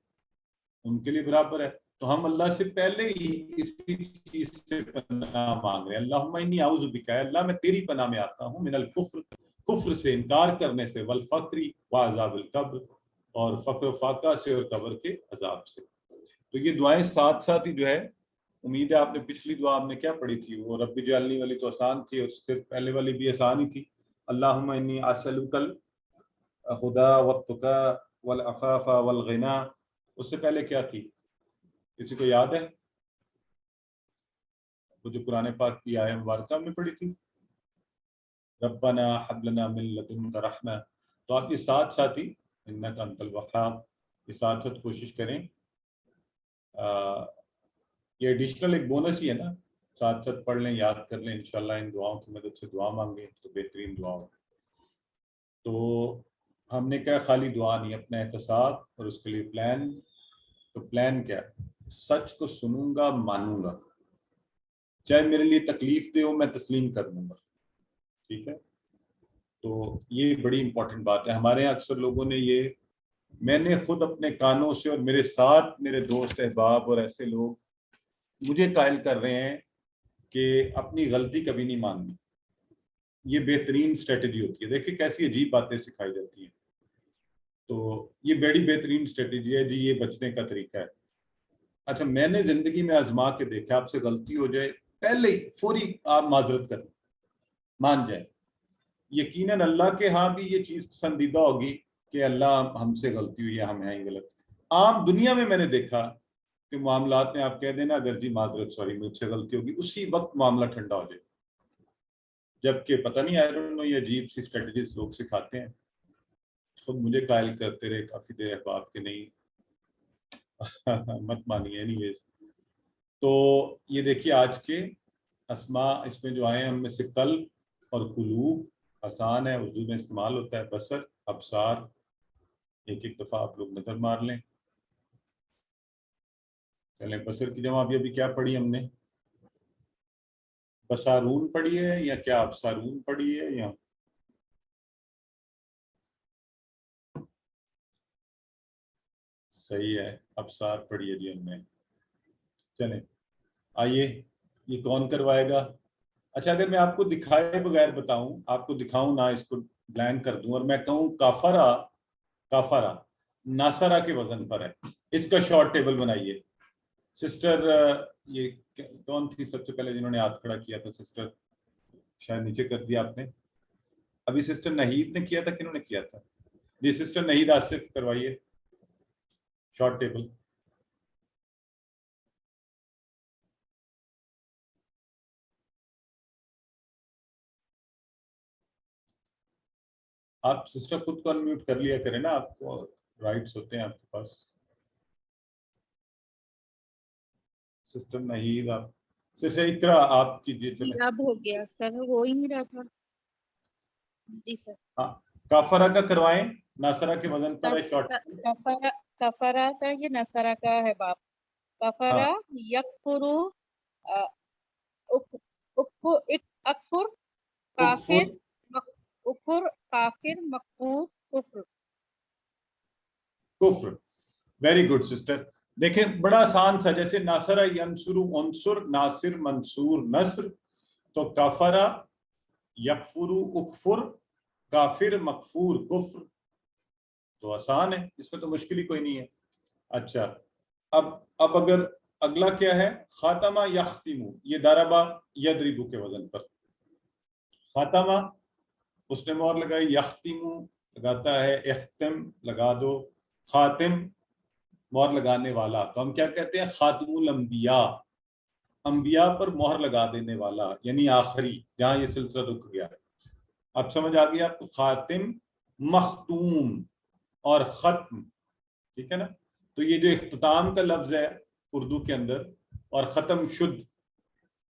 ان کے لیے برابر ہے. تو ہم اللہ سے پہلے ہی اسی چیز سے پناہ مانگ رہے ہیں. اللہم انی اعوذ بک، اللہ میں تیری پناہ میں آتا ہوں، من الکفر، کفر سے، انکار کرنے سے، والفقر وعذاب القبر، اور فقر و فاقہ سے اور قبر کے عذاب سے. تو یہ دعائیں ساتھ ساتھ ہی جو ہے، امید ہے آپ نے پچھلی دعا آپ نے کیا پڑھی تھی، وہ رب اجعلنی والی تو آسان تھی، اور اس سے پہلے والی بھی آسان ہی تھی. اللہم انی اسألک الہدی والتقی والعفاف والغنی. اس سے پہلے کیا تھی؟ کسی کو یاد ہے؟ وہ جو قرآن پاک کی آیہ مبارکہ میں پڑھی تھی، ربنا حب لنا من لدنک رحمہ. تو آپ یہ ساتھ ساتھ ہی انک انت الوہاب، یہ ساتھ ساتھ کوشش کریں. یہ ایڈیشنل ایک بونس ہی ہے نا، ساتھ ساتھ پڑھ لیں، یاد کر لیں، انشاءاللہ ان دعاؤں کی مدد سے دعا مانگیں تو بہترین دعاؤں. تو ہم نے کہا خالی دعا نہیں، اپنا احتساب اور اس کے لیے پلان. تو پلان کیا ہے؟ سچ کو سنوں گا، مانوں گا، چاہے میرے لیے تکلیف دے ہو میں تسلیم کر لوں گا. ٹھیک ہے، تو یہ بڑی امپورٹنٹ بات ہے. ہمارے یہاں اکثر لوگوں نے یہ، میں نے خود اپنے کانوں سے اور میرے ساتھ میرے دوست احباب اور ایسے لوگ مجھے قائل کر رہے ہیں کہ اپنی غلطی کبھی نہیں ماننی. یہ بہترین اسٹریٹجی ہوتی ہے. دیکھیں کیسی عجیب باتیں سکھائی جاتی ہیں. تو یہ بڑی بہترین اسٹریٹجی ہے جی، یہ بچنے کا طریقہ ہے. اچھا میں نے زندگی میں آزما کے دیکھا، آپ سے غلطی ہو جائے پہلے ہی فوری آپ معذرت کریں، مان جائیں. یقیناً اللہ کے ہاں بھی یہ چیز پسندیدہ ہوگی کہ اللہ ہم سے غلطی ہوئی ہے، ہم ہیں ہی غلط. عام دنیا میں نے دیکھا کہ معاملات میں آپ کہہ دینا اگر جی معذرت، سوری مجھ سے غلطی ہوگی، اسی وقت معاملہ ٹھنڈا ہو جائے. جبکہ پتہ نہیں آئی ڈونٹ نو یہ عجیب سی اسٹریٹجیز لوگ سکھاتے ہیں. خود مجھے قائل کرتے رہے کافی دیر احباب کے نہیں مت مانیے. اینی ویز تو یہ دیکھیے آج کے اسماء اس میں جو آئے ہیں، ہم میں سے قلب اور قلوب آسان ہے، اردو میں استعمال ہوتا ہے. بصر، ابصار، ایک ایک دفعہ آپ لوگ نظر مار لیں. چلیں بصر کی جمع ابھی کیا پڑھی ہم نے؟ بصارون پڑھی ہے یا کیا ابصارون پڑھی ہے یا صحیح ہے ابصار پڑھی ہے جی ہم نے. چلیں آئیے، یہ کون کروائے گا؟ اچھا اگر میں آپ کو دکھائے بغیر بتاؤں، آپ کو دکھاؤں نہ، اس کو بلینک کر دوں اور میں کہوں کافرہ، کافرہ ناصرہ کے وزن پر ہے، اس کا شارٹ ٹیبل بنائیے. سسٹر یہ کون تھی سب سے پہلے جنہوں نے ہاتھ کھڑا کیا تھا؟ سسٹر شاید نیچے کر دیا آپ نے. ابھی سسٹر نہید نے کیا تھا، کنہوں نے کیا تھا؟ جی سسٹر نہید آصف کروائیے شارٹ ٹیبل. آپ سسٹر خود کو انمیوٹ کر لیا کریں نا، آپ کو رائٹس ہوتے ہیں آپ کے پاس. سسٹر نہید آپ صرف اقرا آپ کیجیے. چلیں اب ہو گیا سر، ہو ہی نہیں رہا تھا. جی سر. ہاں کافرہ کا کروائیں، ناصرہ کے وزن پر ہے شارٹ. کفرا سر یہ نصرہ کا ہے باپ. کفرا یکفرو اکفر کافر، اکفر کافر، مکفور کفر. کفر. Very good sister. دیکھیں بڑا آسان تھا، جیسے ناصرہ ینصرو عنصر، ناصر منصور نصر، تو کافرہ یکفرو اکفر، کافر مکفور کفر. تو آسان ہے، اس میں تو مشکل ہی کوئی نہیں ہے. اچھا اب اگر اگلا کیا ہے؟ خاتمہ یختمو، یہ ضربہ یضربو کے وزن پر. خاتمہ اس نے مہر لگائی، یختمو لگاتا ہے، اختم لگا دو، خاتم مہر لگانے والا. تو ہم کیا کہتے ہیں؟ خاتم الانبیاء، انبیاء پر مہر لگا دینے والا، یعنی آخری جہاں یہ سلسلہ رک گیا. اب سمجھ آ گیا آپ کو؟ خاتم، مختوم اور ختم، ٹھیک ہے نا. تو یہ جو اختتام کا لفظ ہے اردو کے اندر، اور ختم شد،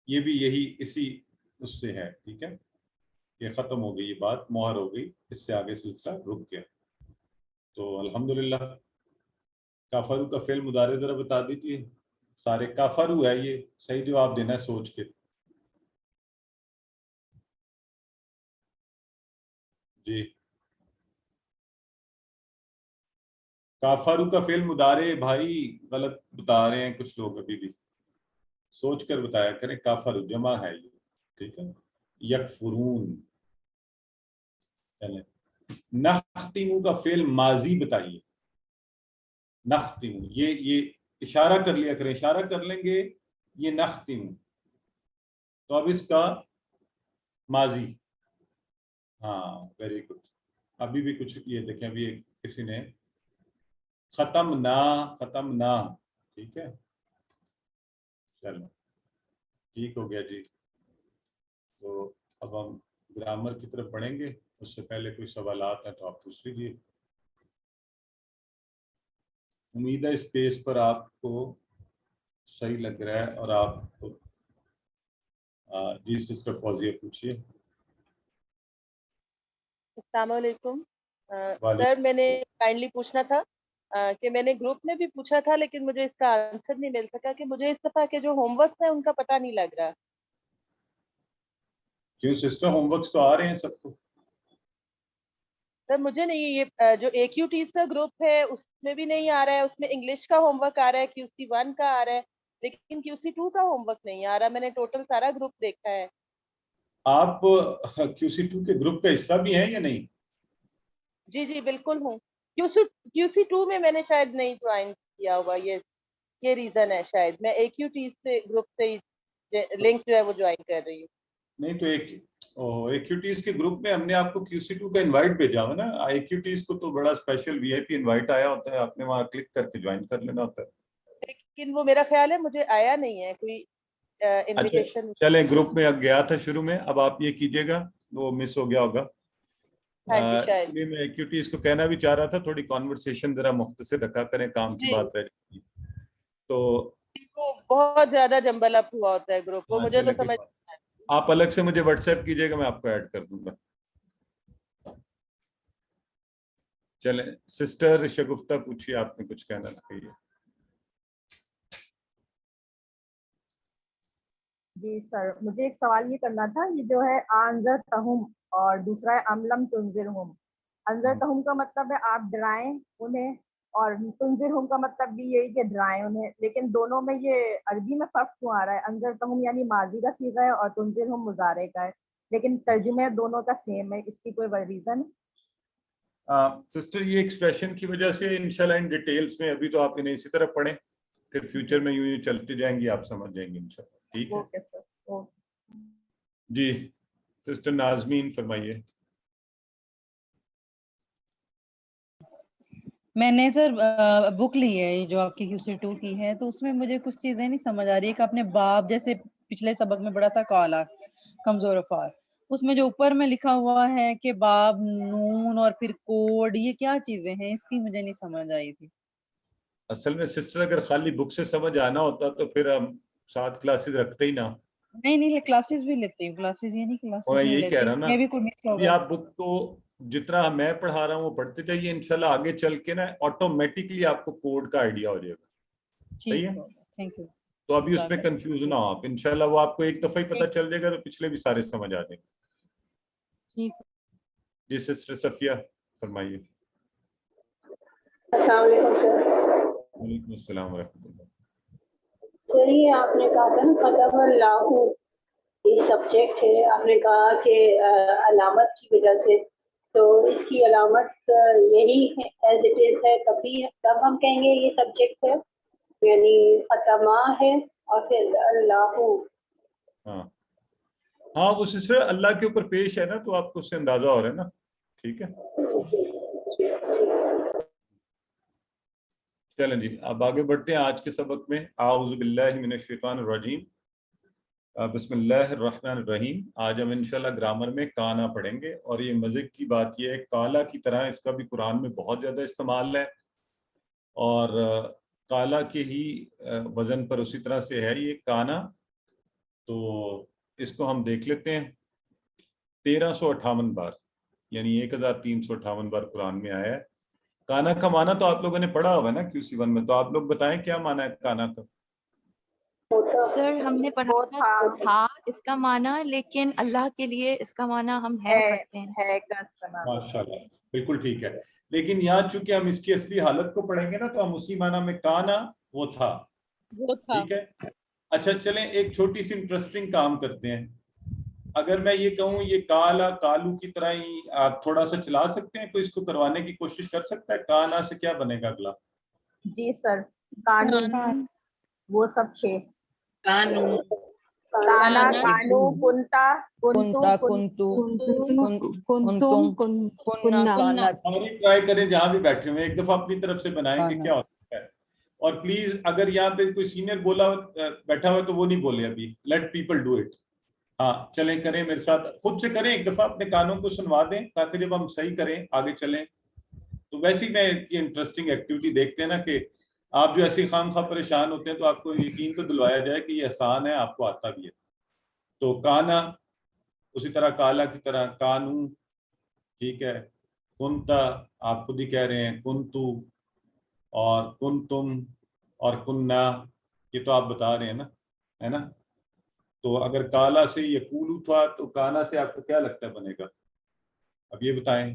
یہ بھی یہی اسی اس سے ہے، ٹھیک ہے. یہ ختم ہو گئی، یہ بات مہر ہو گئی، اس سے آگے سلسلہ رک گیا. تو الحمدللہ. کافرو کا فعل مضارع ذرا بتا دیجیے سارے. کافرو ہے، یہ صحیح جواب دینا ہے سوچ کے. جی کافرو کا فعل مضارع بھائی غلط بتا رہے ہیں کچھ لوگ، ابھی بھی سوچ کر بتایا کریں. کافر جمع ہے یہ، ٹھیک ہے. یکفرون. چلیں نختمو کا فعل ماضی بتائیے. نختمو، یہ اشارہ کر لیا کریں، اشارہ کر لیں گے یہ نختمو، تو اب اس کا ماضی. ہاں ویری گڈ. ابھی بھی کچھ یہ دیکھیں، ابھی کسی نے ختم نہ، ختم نہ، ٹھیک ہے. چلو ٹھیک ہو گیا جی. تو اب ہم گرامر کی طرف بڑھیں گے. اس سے پہلے کوئی سوالات ہیں تو آپ پوچھ لیجیے. امید ہے اس پیج پر آپ کو صحیح لگ رہا ہے اور آپ کو. جی سسٹر فوزیہ پوچھیے. السلام علیکم سر. میں نے کائنڈلی پوچھنا تھا کہ میں نے گروپ میں بھی پوچھا تھا لیکن مجھے اس کا آنسر نہیں مل سکا کہ مجھے اس دفعہ کے جو ہوم ورکس ہیں ان کا پتہ نہیں لگ رہا. کیوں سسٹر؟ ہوم ورکس تو آ رہے ہیں سب کو. سر مجھے نہیں یہ جو AQTs کا گروپ ہے اس میں بھی نہیں آ رہا ہے, اس میں انگلش کا ہوم ورک آ رہا ہے, QC1 کا آ رہا ہے, لیکن QC2 کا ہوم ورک نہیں آ رہا. میں نے ٹوٹل سارا گروپ دیکھا ہے. آپ QC2 کے گروپ کا حصہ بھی ہیں یا نہیں؟ جی جی بالکل ہوں. QC2 میں نے شاید نہیں جوائن کیا ہوا, یہ ریزن ہے شاید. میں AQT سے گروپ سے لنک جو ہے وہ جوائن کر رہی ہوں. نہیں تو AQTs کے گروپ میں ہم نے آپ کو QC2 کا انوائٹ بھیجا ہوا نا. AQTs کو تو بڑا اسپیشل VIP انوائٹ آیا ہوتا ہے, آپ نے وہاں کلک کر کے جوائن کر لینا ہوتا ہے. لیکن وہ میرا خیال ہے مجھے آیا نہیں ہے کوئی انویٹیشن. چلیں گروپ میں گیا تھا شروع میں, اب آپ یہ کیجیے گا, وہ مس ہو گیا ہوگا. میں AQTs کو کہنا بھی چاہ رہا تھا, تھوڑی کانورسیشن ذرا مختصر رکھا کریں, کام کی بات رہ جاتی. تو بہت زیادہ جمبل اپ ہوا ہوتا ہے گروپ کو, مجھے تو سمجھ. آپ الگ سے مجھے واٹس ایپ کیجیے گا, میں آپ کو ایڈ کر دوں گا. چلیں سسٹر شگفتہ پوچھیے, آپ نے کچھ کہنا تھا. جی سر, مجھے ایک سوال یہ کرنا تھا. یہ جو ہے انذرتہم اور دوسرا ہے ام لم تنذرہم. انذرتہم کا مطلب ہے آپ ڈرائیں انہیں, اور تنذرہم کا مطلب بھی یہی کہ ڈرائیں انہیں, لیکن دونوں میں یہ عربی میں فرق کیوں آ رہا ہے؟ انذرتہم یعنی ماضی کا صیغہ ہے اور تنذرہم مضارع کا ہے, لیکن ترجمے دونوں کا سیم ہے. اس کی کوئی ریزن؟ سسٹر یہ ایکسپریشن کی وجہ سے انشاءاللہ ان ڈیٹیلز میں ابھی تو آپ انہیں اسی طرح پڑھیں, پھر فیوچر میں یوں چلتے جائیں گی, آپ سمجھ جائیں گے انشاءاللہ. ٹھیک ہے اوکے سر. جی سسٹر نازمین فرمائیے. میں نے سر بک لی ہے جو آپ کی QC2 کی ہے, تو اس میں مجھے کچھ چیزیں نہیں سمجھ آ رہی ہے. کہ اپنے باب جیسے پچھلے سبق میں پڑھا تھا کالا کمزور افعال, اس میں جو اوپر میں لکھا ہوا ہے کہ باب نون اور پھر کوڈ, یہ کیا چیزیں ہیں؟ اس کی مجھے نہیں سمجھ آئی تھی. اصل میں سسٹر اگر خالی بک سے سمجھ آنا ہوتا تو پھر ہم 7 کلاسز رکھتے ہی نا. نہیں کلاسز بھی لیتی ہوں, کلاسز یہ نہیں کلاسز میں نہیں یہی کہہ لیتی. رہا ہوں نا, میں بھی کوئی مس ابھی ہوگا. آپ بک کو جتنا میں پڑھا رہا ہوں وہ پڑھتے جائیے, انشاءاللہ آگے چل کے نا آٹومیٹکلی آپ کو کوڈ کا آئیڈیا ہو جائے گا. صحیح ہے, تھینک یو. تو ابھی اس میں کنفیوز نہ ہو آپ, انشاءاللہ وہ آپ کو ایک دفعہ ہی پتہ چل جائے گا تو پچھلے بھی سارے سمجھ آ جائیں گے. ٹھیک. جی سسٹر صفیہ فرمائیے. السلام علیکم سر. وعلیکم السلام ورحمۃ اللہ. سر یہ آپ نے کہا تھا نا ختم اللہ, یہ سبجیکٹ ہے, آپ نے کہا کہ علامت کی وجہ سے, تو اس کی علامت یہی ایز اٹ از ہے, تب ہم کہیں گے یہ سبجیکٹ ہے, یعنی ختمہ ہے اور پھر اللہ. ہاں وہ سسٹر اللہ کے اوپر پیش ہے نا, تو آپ کو اس سے اندازہ ہو رہا ہے نا. ٹھیک ہے چلیں جی, اب آگے بڑھتے ہیں آج کے سبق میں. اعوذ باللہ من الشیطان الرجیم, بسم اللہ الرحمن الرحیم. آج ہم انشاءاللہ گرامر میں کانا پڑھیں گے, اور یہ مزے کی بات یہ ہے کالا کی طرح اس کا بھی قرآن میں بہت زیادہ استعمال ہے, اور کالا کے ہی وزن پر اسی طرح سے ہے یہ کانا. تو اس کو ہم دیکھ لیتے ہیں. 1358 بار یعنی 1358 بار قرآن میں آیا ہے. کانا کا معنی تو آپ لوگوں نے پڑھا ہوا ہے نا QC1 میں, تو آپ لوگ بتائیں کیا معنی ہے کانا کا. سر ہم نے پڑھا تھا اس کا معنی, لیکن اللہ کے لیے اس کا معنی ہم ہے پڑھتے ہیں. ماشاءاللہ بالکل ٹھیک ہے, لیکن یہاں چونکہ ہم اس کی اصلی حالت کو پڑھیں گے نا, تو ہم اسی معنی میں کانا وہ تھا. ٹھیک ہے. اچھا چلیں ایک چھوٹی سی انٹرسٹنگ کام کرتے ہیں. اگر میں یہ کہوں یہ کالا کالو کی طرح ہی, آپ تھوڑا سا چلا سکتے ہیں, کوئی اس کو کروانے کی کوشش کر سکتا ہے؟ کانا سے کیا بنے گا اگلا؟ جی سر, قانون وہ سب تھے. قانون, کانا, کانو, کنتا, کنتو, کننا. ٹرائی کریں جہاں بھی بیٹھے ہوئے, ایک دفعہ اپنی طرف سے بنائیں کہ کیا ہو سکتا ہے. اور پلیز اگر یہاں پہ کوئی سینئر بیٹھا ہوا تو وہ نہیں بولے ابھی, لیٹ پیپل ڈو اٹ. ہاں چلیں کریں میرے ساتھ, خود سے کریں, ایک دفعہ اپنے کانوں کو سنوا دیں تاکہ جب ہم صحیح کریں آگے چلیں. تو ویسے ہی میں یہ انٹرسٹنگ ایکٹیویٹی دیکھتے ہیں نا کہ آپ جو ایسی خام خواہ پریشان ہوتے ہیں, تو آپ کو یقین تو دلوایا جائے کہ یہ آسان ہے, آپ کو آتا بھی ہے. تو کانا اسی طرح کالا کی طرح کانو, ٹھیک ہے. کنتا آپ خود ہی کہہ رہے ہیں کنتو, اور کنتم اور کننا, یہ تو آپ بتا رہے ہیں نا, ہے نا. تو اگر کالا سے یقولو تھا تو کانا سے آپ کو کیا لگتا ہے بنے گا؟ اب یہ بتائیں.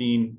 3,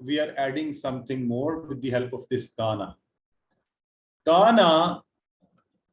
we are adding something more with the help of this kana.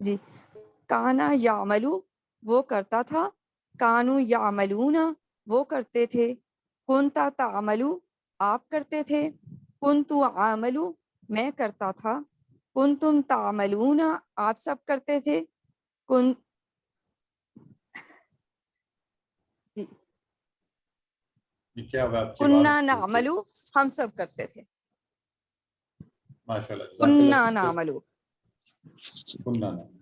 جی کانا یعملو وہ کرتا تھا، کانو یعملون وہ کرتے تھے، کنتا تعملو آپ کرتے تھے، کنتو عاملو میں کرتا تھا، کنتم تعملون آپ سب کرتے تھے، کن جی یہ کیا ہوا آپ کی آواز؟ کننا نعملو ہم سب کرتے تھے، ماشاء اللہ کننا نعملو کننا نعملو.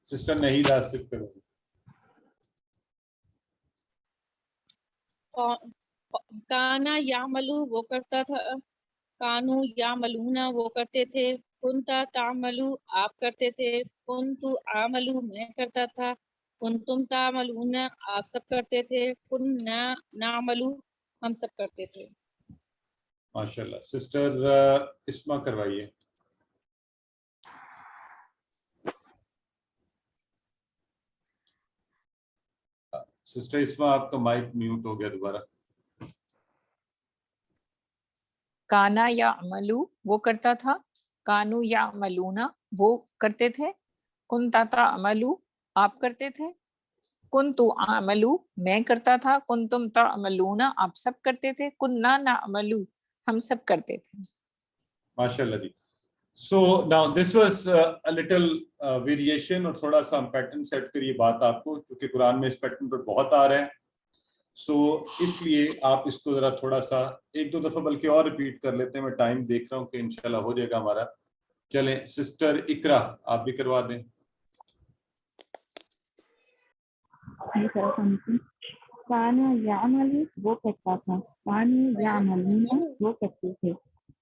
سسٹر نہیں آصف کرو. کانا یعملو وہ کرتا تھا، کانو یعملون وہ کرتے تھے، کنتا تعملو آپ کرتے تھے، کنتو عاملو میں کرتا تھا، کنتم تعملون آپ سب کرتے تھے، کننا نعملو ہم سب کرتے تھے. ماشاء اللہ. سسٹر اسما کروائیے. سسٹر اسما آپ کا مائک میوٹ ہو گیا دوبارہ. کانا یا عملو وہ کرتا تھا، کانو یا عملونا وہ کرتے تھے، کنتا تعملو آپ کرتے تھے، کنتو عاملو میں کرتا تھا، کنتم تعملون آپ سب کرتے تھے، کننا نعملو ہم سب کرتے تھے. ماشاء اللہ جی. So now this was a little variation اور تھوڑا سا ہم پیٹرن سیٹ کریے بات آپ کو، کیونکہ قرآن میں اس پیٹرن پر بہت آ رہے ہیں. سو اس لیے آپ اس کو ذرا تھوڑا سا ایک دو دفعہ بلکہ اور ریپیٹ کر لیتے ہیں. میں ٹائم دیکھ رہا ہوں کہ انشاءاللہ ہو جائے گا ہمارا. چلیں سسٹر اقرا آپ بھی کروا دیں. کانا یعمل وہ کرتا تھا، کانو یعملون وہ کرتے تھے،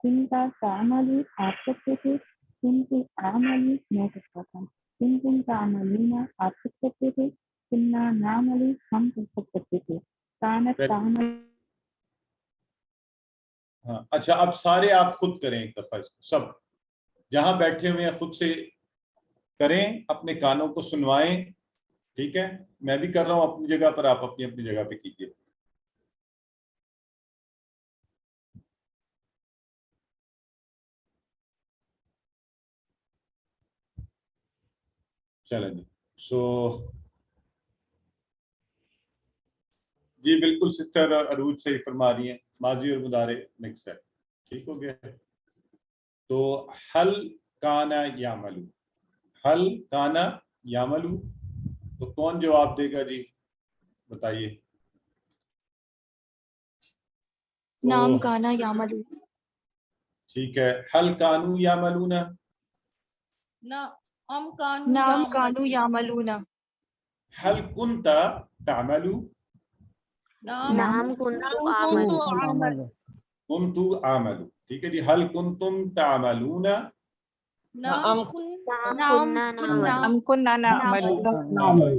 کنتا تعملو آپ کرتے تھے، کنتو عاملو میں کرتا تھا، کنتم تعملون آپ سب کرتے تھے، کننا نعمل ہم سب کرتے تھے، کانت تعمل. ہاں اچھا اب سارے آپ خود کریں ایک دفعہ اس کو، سب جہاں بیٹھے ہوئے ہیں خود سے کریں، اپنے کانوں کو سنوائیں. ٹھیک ہے میں بھی کر رہا ہوں اپنی جگہ پر، آپ اپنی اپنی جگہ پہ کیجیے. چلیں جی. سو جی بالکل سسٹر عروج صحیح فرما رہی ہیں، ماضی اور مضارع مکس ہے. ٹھیک ہو گیا. تو حل کانا یعملو، حل کانا یعملو تو کون جواب دے گا جی بتائیے. نام کانا یعملو. ٹھیک ہے. حل کانو یعملون، نام کانو یعملون. حل کنت تعملو، نعم کنتو عامل. کنتو عاملو. ٹھیک ہے جی. حل کنتم تعملون، نعم کننا نعمل.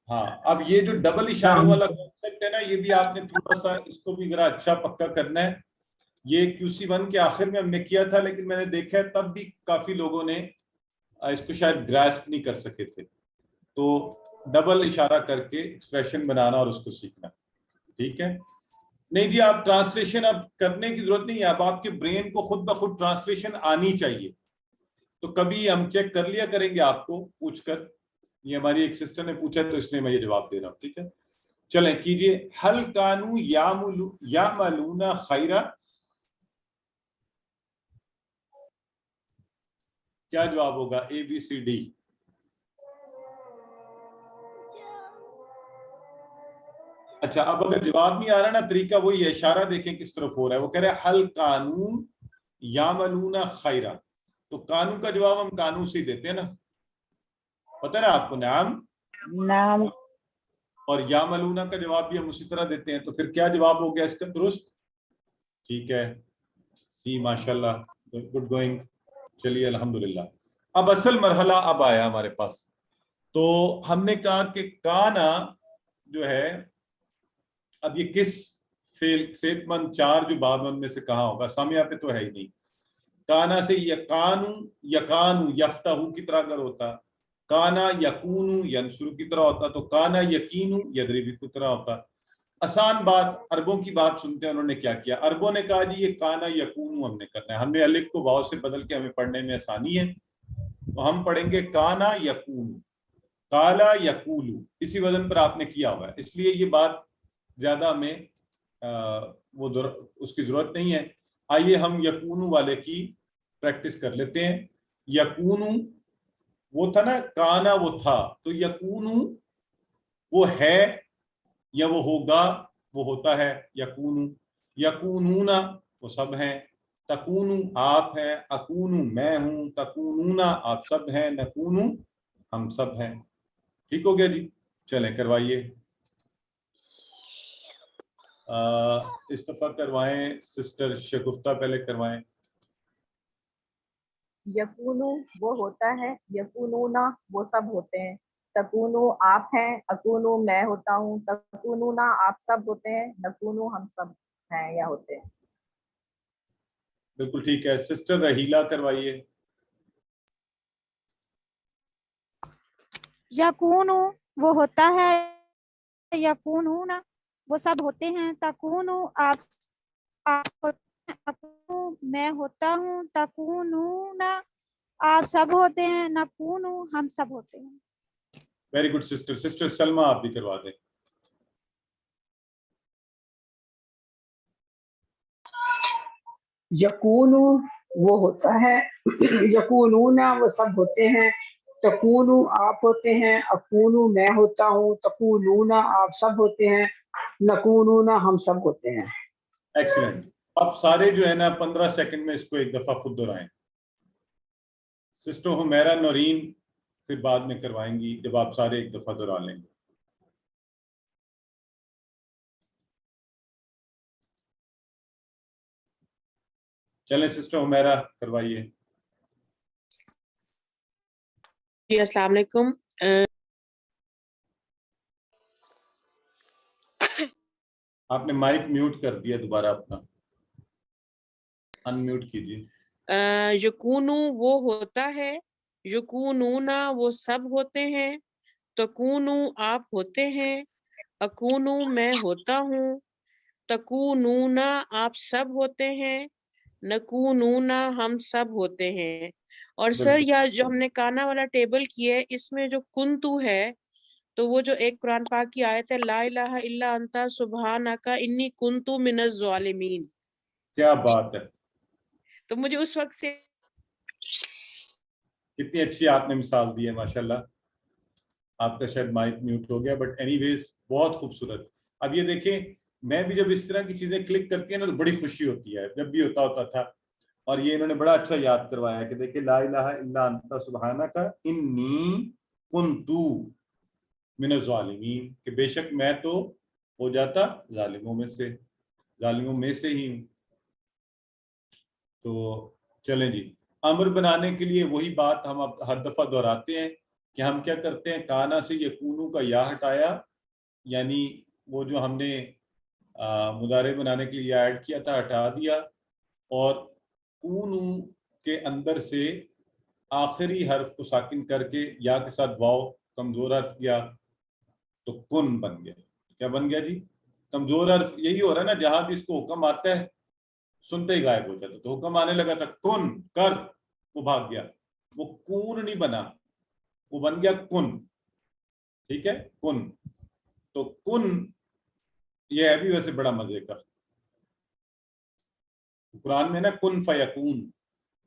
ہاں اب یہ جو ڈبل اشاروں والا کانسیپٹ ہے نا، یہ بھی آپ نے تھوڑا سا اس کو بھی ذرا اچھا پکا کرنا ہے. یہ QC1 کے آخر میں ہم نے کیا تھا، لیکن میں نے دیکھا ہے تب بھی کافی لوگوں نے اس کو شاید گراسپ نہیں کر سکے تھے. تو ڈبل اشارہ کر کے ایکسپریشن بنانا اور اس کو سیکھنا. ٹھیک ہے. نہیں جی آپ ٹرانسلیشن اب کرنے کی ضرورت نہیں ہے، اب آپ کے برین کو خود بخود ٹرانسلیشن آنی چاہیے. تو کبھی ہم چیک کر لیا کریں گے آپ کو پوچھ کر، یہ ہماری ایک سسٹر نے پوچھا تو اس لیے میں یہ جواب دے رہا ہوں. ٹھیک ہے چلیں کیجئے. حل کانو یعملون خیرا، کیا جواب ہوگا؟ ABCD. اچھا اب اگر جواب نہیں آ رہا نا، طریقہ وہی ہے، اشارہ دیکھیں کس طرف ہو رہا ہے. وہ کہہ رہے ہیں حل کانو یعملون خیرا، تو کانو کا جواب ہم کانو سے دیتے ہیں نا، پتہ ہے نا آپ کو. نعم اور یعملون کا جواب بھی ہم اسی طرح دیتے ہیں. تو پھر کیا جواب ہو گیا اس کا درست؟ ٹھیک ہے سی ماشاءاللہ گڈ گوئنگ. چلیے الحمدللہ. اب اصل مرحلہ اب آیا ہمارے پاس. تو ہم نے کہا کہ کانا جو ہے اب یہ کس فعل صحت مند چار جو باب میں سے کہاں ہوگا؟ سامیہ پہ تو ہے ہی نہیں. کانا سے یکانو یکانو یفتحو کی طرح اگر ہوتا، کانا یکونو ینصرو کی طرح ہوتا، تو کانا یقینو یضربو کی طرح ہوتا. آسان بات. عربوں کی بات سنتے ہیں انہوں نے کیا کیا. عربوں نے کہا جی یہ کانا یکونو ہم نے کرنا ہے، ہم نے الف کو واو سے بدل کے ہمیں پڑھنے میں آسانی ہے. تو ہم پڑھیں گے کانا یکون، کالا یکولو، اسی وزن پر آپ نے کیا ہوا ہے، اس لیے یہ بات زیادہ ہمیں اس کی ضرورت نہیں ہے. آئیے ہم یکونو والے کی پریکٹس کر لیتے ہیں. یکونو وہ تھا نا، کانا وہ تھا، تو یکونو وہ ہے یا وہ ہوگا، وہ ہوتا ہے. یکونو، یکونونا وہ سب ہیں، تکونو آپ ہیں، اکونو میں ہوں، تکونونا آپ سب ہیں، نکونو ہم سب ہیں. ٹھیک ہو گیا جی؟ چلیں کروائیے. اس دفعہ کروائیں سسٹر شگفتہ، پہلے کروائیں. یکونو وہ ہوتا ہے، یکونونا وہ سب ہوتے ہیں، تکونو آپ ہیں، اکونو میں ہوتا ہوں، تکونونا آپ سب ہوتے ہیں، نکونو ہم سب ہیں یا ہوتے ہیں. بالکل ٹھیک ہے. سسٹر رحیلہ کروائیے. یکونو وہ ہوتا ہے، یکونونا وہ سب ہوتے ہیں، تکونو آپ اکونو میں ہوتا ہوں، تکونونا آپ سب ہوتے ہیں، نکونو ہم سب ہوتے ہیں. Very good sister. سسٹر سلمہ آپ بھی کروا دیں. یکونو وہ ہوتا ہے، یکونونا وہ سب ہوتے ہیں، تکونو آپ ہوتے ہیں، اکونو میں ہوتا ہوں، تکونونا آپ سب ہوتے ہیں، نکونونا ہم سب ہوتے ہیں. ایکسلنٹ. اب سارے جو ہے نا 15 سیکنڈ میں اس کو ایک دفعہ خود دہرائیں. سسٹر حمیرہ نورین پھر بعد میں کروائیں گی جب آپ سارے ایک دفعہ دہرا لیں گے. چلیں سسٹر حمیرہ کروائیے. جی السلام علیکم. آپ نے مائک میوٹ کر دیا، دوبارہ اپنا ان میوٹ کیجیے. یکونو وہ ہوتا ہے، یکونونا وہ سب ہوتے ہیں، تکونو آپ ہوتے ہیں، اکونو میں ہوتا ہوں، تکونونا آپ سب ہوتے ہیں، نکونونا ہم سب ہوتے ہیں. اور سر یا جو ہم نے کانا والا ٹیبل کیا ہے، اس میں جو کنتو ہے، تو وہ جو ایک قرآن پاک کی آیت ہے، لا الہ الا انت سبحانک انی کنتو من الظالمین. کیا بات ہے، تو مجھے اس وقت سے کتنی اچھی آپ نے مثال دی ہے. ماشاءاللہ آپ کا شاید مائک میوٹ ہو گیا، بٹ اینی ویز بہت خوبصورت. اب یہ دیکھیں، میں بھی جب اس طرح کی چیزیں کلک کرتی ہیں نا تو بڑی خوشی ہوتی ہے، جب بھی ہوتا تھا. اور یہ انہوں نے بڑا اچھا یاد کروایا کہ دیکھیں لا الہ الا انت سبحانک انی کنتو من الظالمین، کہ بے شک میں تو ہو جاتا ظالموں میں سے ہی ہوں. تو چلیں جی، امر بنانے کے لیے وہی بات ہم اب ہر دفعہ دہراتے ہیں کہ ہم کیا کرتے ہیں، کانا سے یکونو کا یا ہٹایا، یعنی وہ جو ہم نے مضارع بنانے کے لیے ایڈ کیا تھا ہٹا دیا، اور کونو کے اندر سے آخری حرف کو ساکن کر کے یا کے ساتھ واو کمزور حرف کیا تو کن بن گیا. کیا بن گیا جی؟ کمزور حرف. یہی ہو رہا ہے نا، جہاں بھی اس کو حکم آتا ہے سنتے ہی غائب ہو جاتا. تو حکم آنے لگا تھا کن کر، وہ بھاگ گیا، وہ کون نہیں بنا، وہ بن گیا کن. ٹھیک ہے، کن. تو کن یہ ہے بھی ویسے بڑا مزے کا. قرآن میں نا کن فیکون،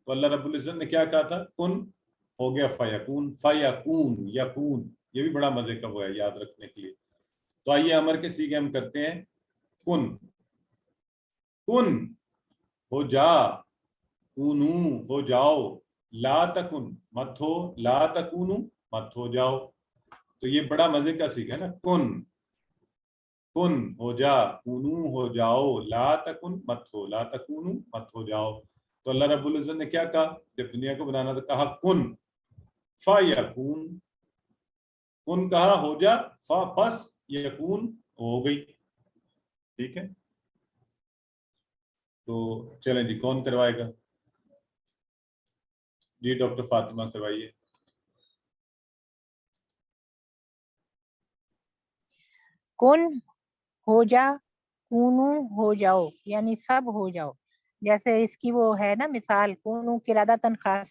تو اللہ رب العزت نے کیا کہا تھا، کن ہو گیا فیکون، فیکون یکون. یہ بھی بڑا مزے کا ہوا ہے یاد رکھنے کے لیے. تو آئیے امر کے سیغے ہم کرتے ہیں. کن، کن ہو جا، کونو ہو جاؤ، لا تکن مت ہو، لا تکونو مت ہو جاؤ. تو یہ بڑا مزے کا سیکھا ہے نا، کن، کن ہو جا، کونو ہو جاؤ، لا تکن مت ہو، لا تکونو مت ہو جاؤ. تو اللہ رب العزت نے کیا کہا جب دنیا کو بنانا تھا، کہا کن فیکون. کن کہا ہو جا، فا پس یکون ہو گئی. ٹھیک ہے، تو چلیں جی، کون کروائے گا؟ جی ڈاکٹر فاطمہ کروائیے. کن ہو جا، کونو ہو جاؤ، یعنی سب ہو جاؤ. جیسے اس کی وہ ہے نا مثال، کونو قرادتن خاص،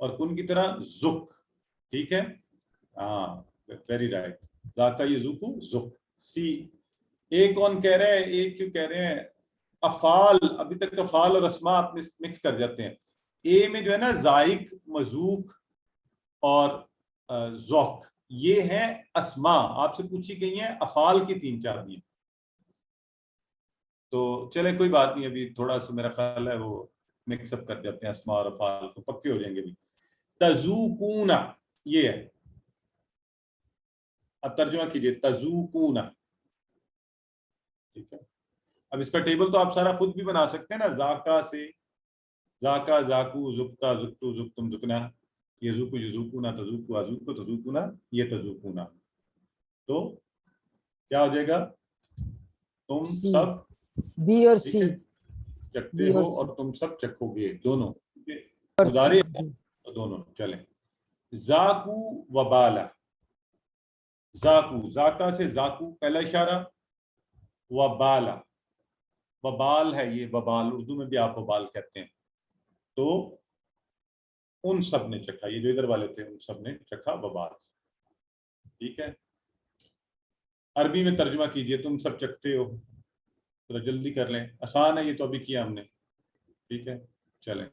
اور کن کی طرح زک. ٹھیک ہے, ہاں ویری رائٹ. ذاکا یذوقو زک. سی. ایک کون کہہ رہے ہیں, ایک کیوں کہہ رہے ہیں افعال, ابھی تک افعال اور اسماء آپ مکس کر جاتے ہیں. اے میں جو ہے نا ذائق, مذوق اور ذوق, یہ ہیں اسماء, آپ سے پوچھی گئی ہیں افعال کی 3-4 بھی. تو چلے کوئی بات نہیں, ابھی تھوڑا سا میرا خیال ہے وہ مکس اپ کر جاتے ہیں اسماء اور افعال کو, پکے ہو جائیں گے بھی. تذوقون یہ ہے, اب ترجمہ کیجئے تذوقون. ٹھیک ہے, اب اس کا ٹیبل تو آپ سارا خود بھی بنا سکتے ہیں نا. ذاکا سے ذاکا, ذاکو, زکتا, زکتو, زکتم, زکنا, یذوقو, یذوقونا, تذوقو, اذوقو, تذوقونا, یہ تذوقونا. تو کیا ہو جائے گا, تم سب بی اور سی چکھتے ہو اور تم سب چکھو گے, دونوں مضارع دونوں. چلیں, ذاکو وبالا. ذاکو, ذاکا سے ذاکو پہلا اشارہ, وبالا, وبال ہے یہ, وبال اردو میں بھی آپ وبال کہتے ہیں. تو ان سب نے چکھا, یہ جو ادھر والے تھے ان سب نے چکھا وبال. ٹھیک ہے, عربی میں ترجمہ کیجئے, تم سب چکھتے ہو. ذرا جلدی کر لیں, آسان ہے یہ تو, ابھی کیا ہم نے. ٹھیک ہے, چلیں.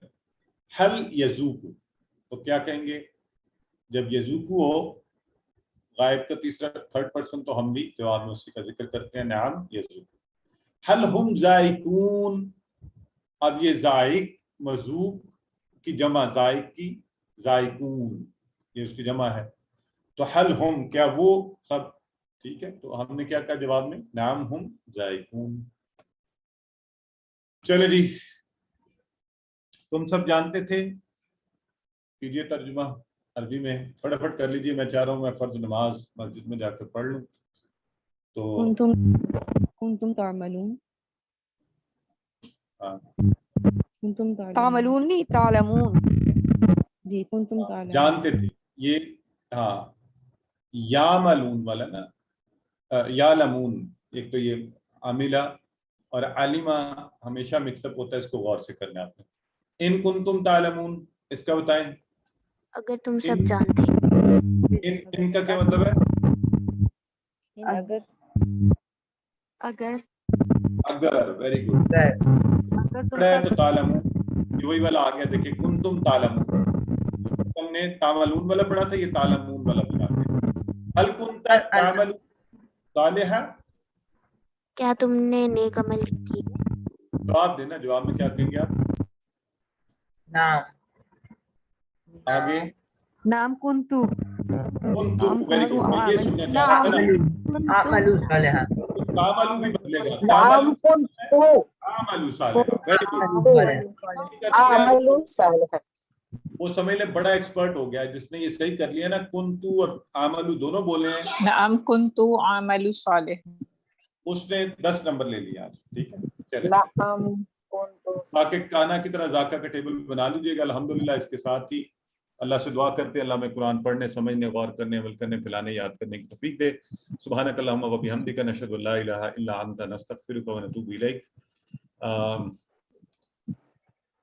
حل یذوقو, تو کیا کہیں گے جب یذوقو ہو, غائب کا تیسرا 3rd پرسن, تو ہم بھی جواب میں اسی کا ذکر کرتے ہیں, نعم یذوقو. حل ہم ذائقون, اب یہ ذائق مذوق کی جمع, ذائق کی ذائقون, یہ اس کی جمع ہے. تو حل ہم, کیا وہ سب. ٹھیک ہے, تو ہم نے کیا کہا جواب میں, نعم ہم ذائقون. چلے جی, تم سب جانتے تھے, کیجئے ترجمہ عربی میں, فٹافٹ کر لیجئے. میں چاہ رہا ہوں میں فرض نماز مسجد میں جا کے پڑھ لوں. تو کنتم تعملون, تعملون نہیں تعلمون. جی کنتم تعلمون, جانتے تھے یہ. ہاں, یعملون والا نا, یعلمون, ایک تو یہ عاملہ اور عالمہ ہمیشہ مکس اپ ہوتا ہے, اس کو غور سے کرنا آپ نے. ان کنتم تعلمون, اس کا بتائیں. اگر تم سب جانتے ہیں. ان کا کیا مطلب ہے, اگر. Very good. پڑھا ہے تو تعلمون, یہ وہی والا آ گیا. دیکھیں کنتم تعلمون, تم نے تعملون والا پڑھا تھا, یہ تعلمون والا پڑھا تھا. هل كنت تعمل صالحا, کیا تم نے نیک عمل کی. جواب دینا, جواب میں کیا کہیں گے آپ. نعم. آگے نام کنتو. ویری گڈ, میں یہ سننا چاہ رہا تھا. اعملوا صالحا, تعملوا بھی بدلے گا, نعم کنتو تعملوا صالحا. ویری گڈ, اعملوا صالحا. وہ سمجھ لیں بڑا ایکسپرٹ ہو گیا جس نے یہ صحیح کر لیا نا, کنتو اور عملو دونوں بولے ہیں. نعم کنتو عملو صالح, اس نے 10 نمبر لے لیا آج. ٹھیک ہے, چلیں. نعم کنتو. باقی کانا کی طرح ذاکا کا ٹیبل بنا لیجیے گا. الحمدللہ اس کے ساتھ ہی اللہ سے دعا کرتے ہیں اللہ میں قرآن پڑھنے, سمجھنے, غور کرنے, عمل کرنے, پھیلانے, یاد کرنے کی توفیق دے. سبحانک اللہم و بحمدک, نشہد ان لا الہ الا انت, نستغفرک و نتوب الیک.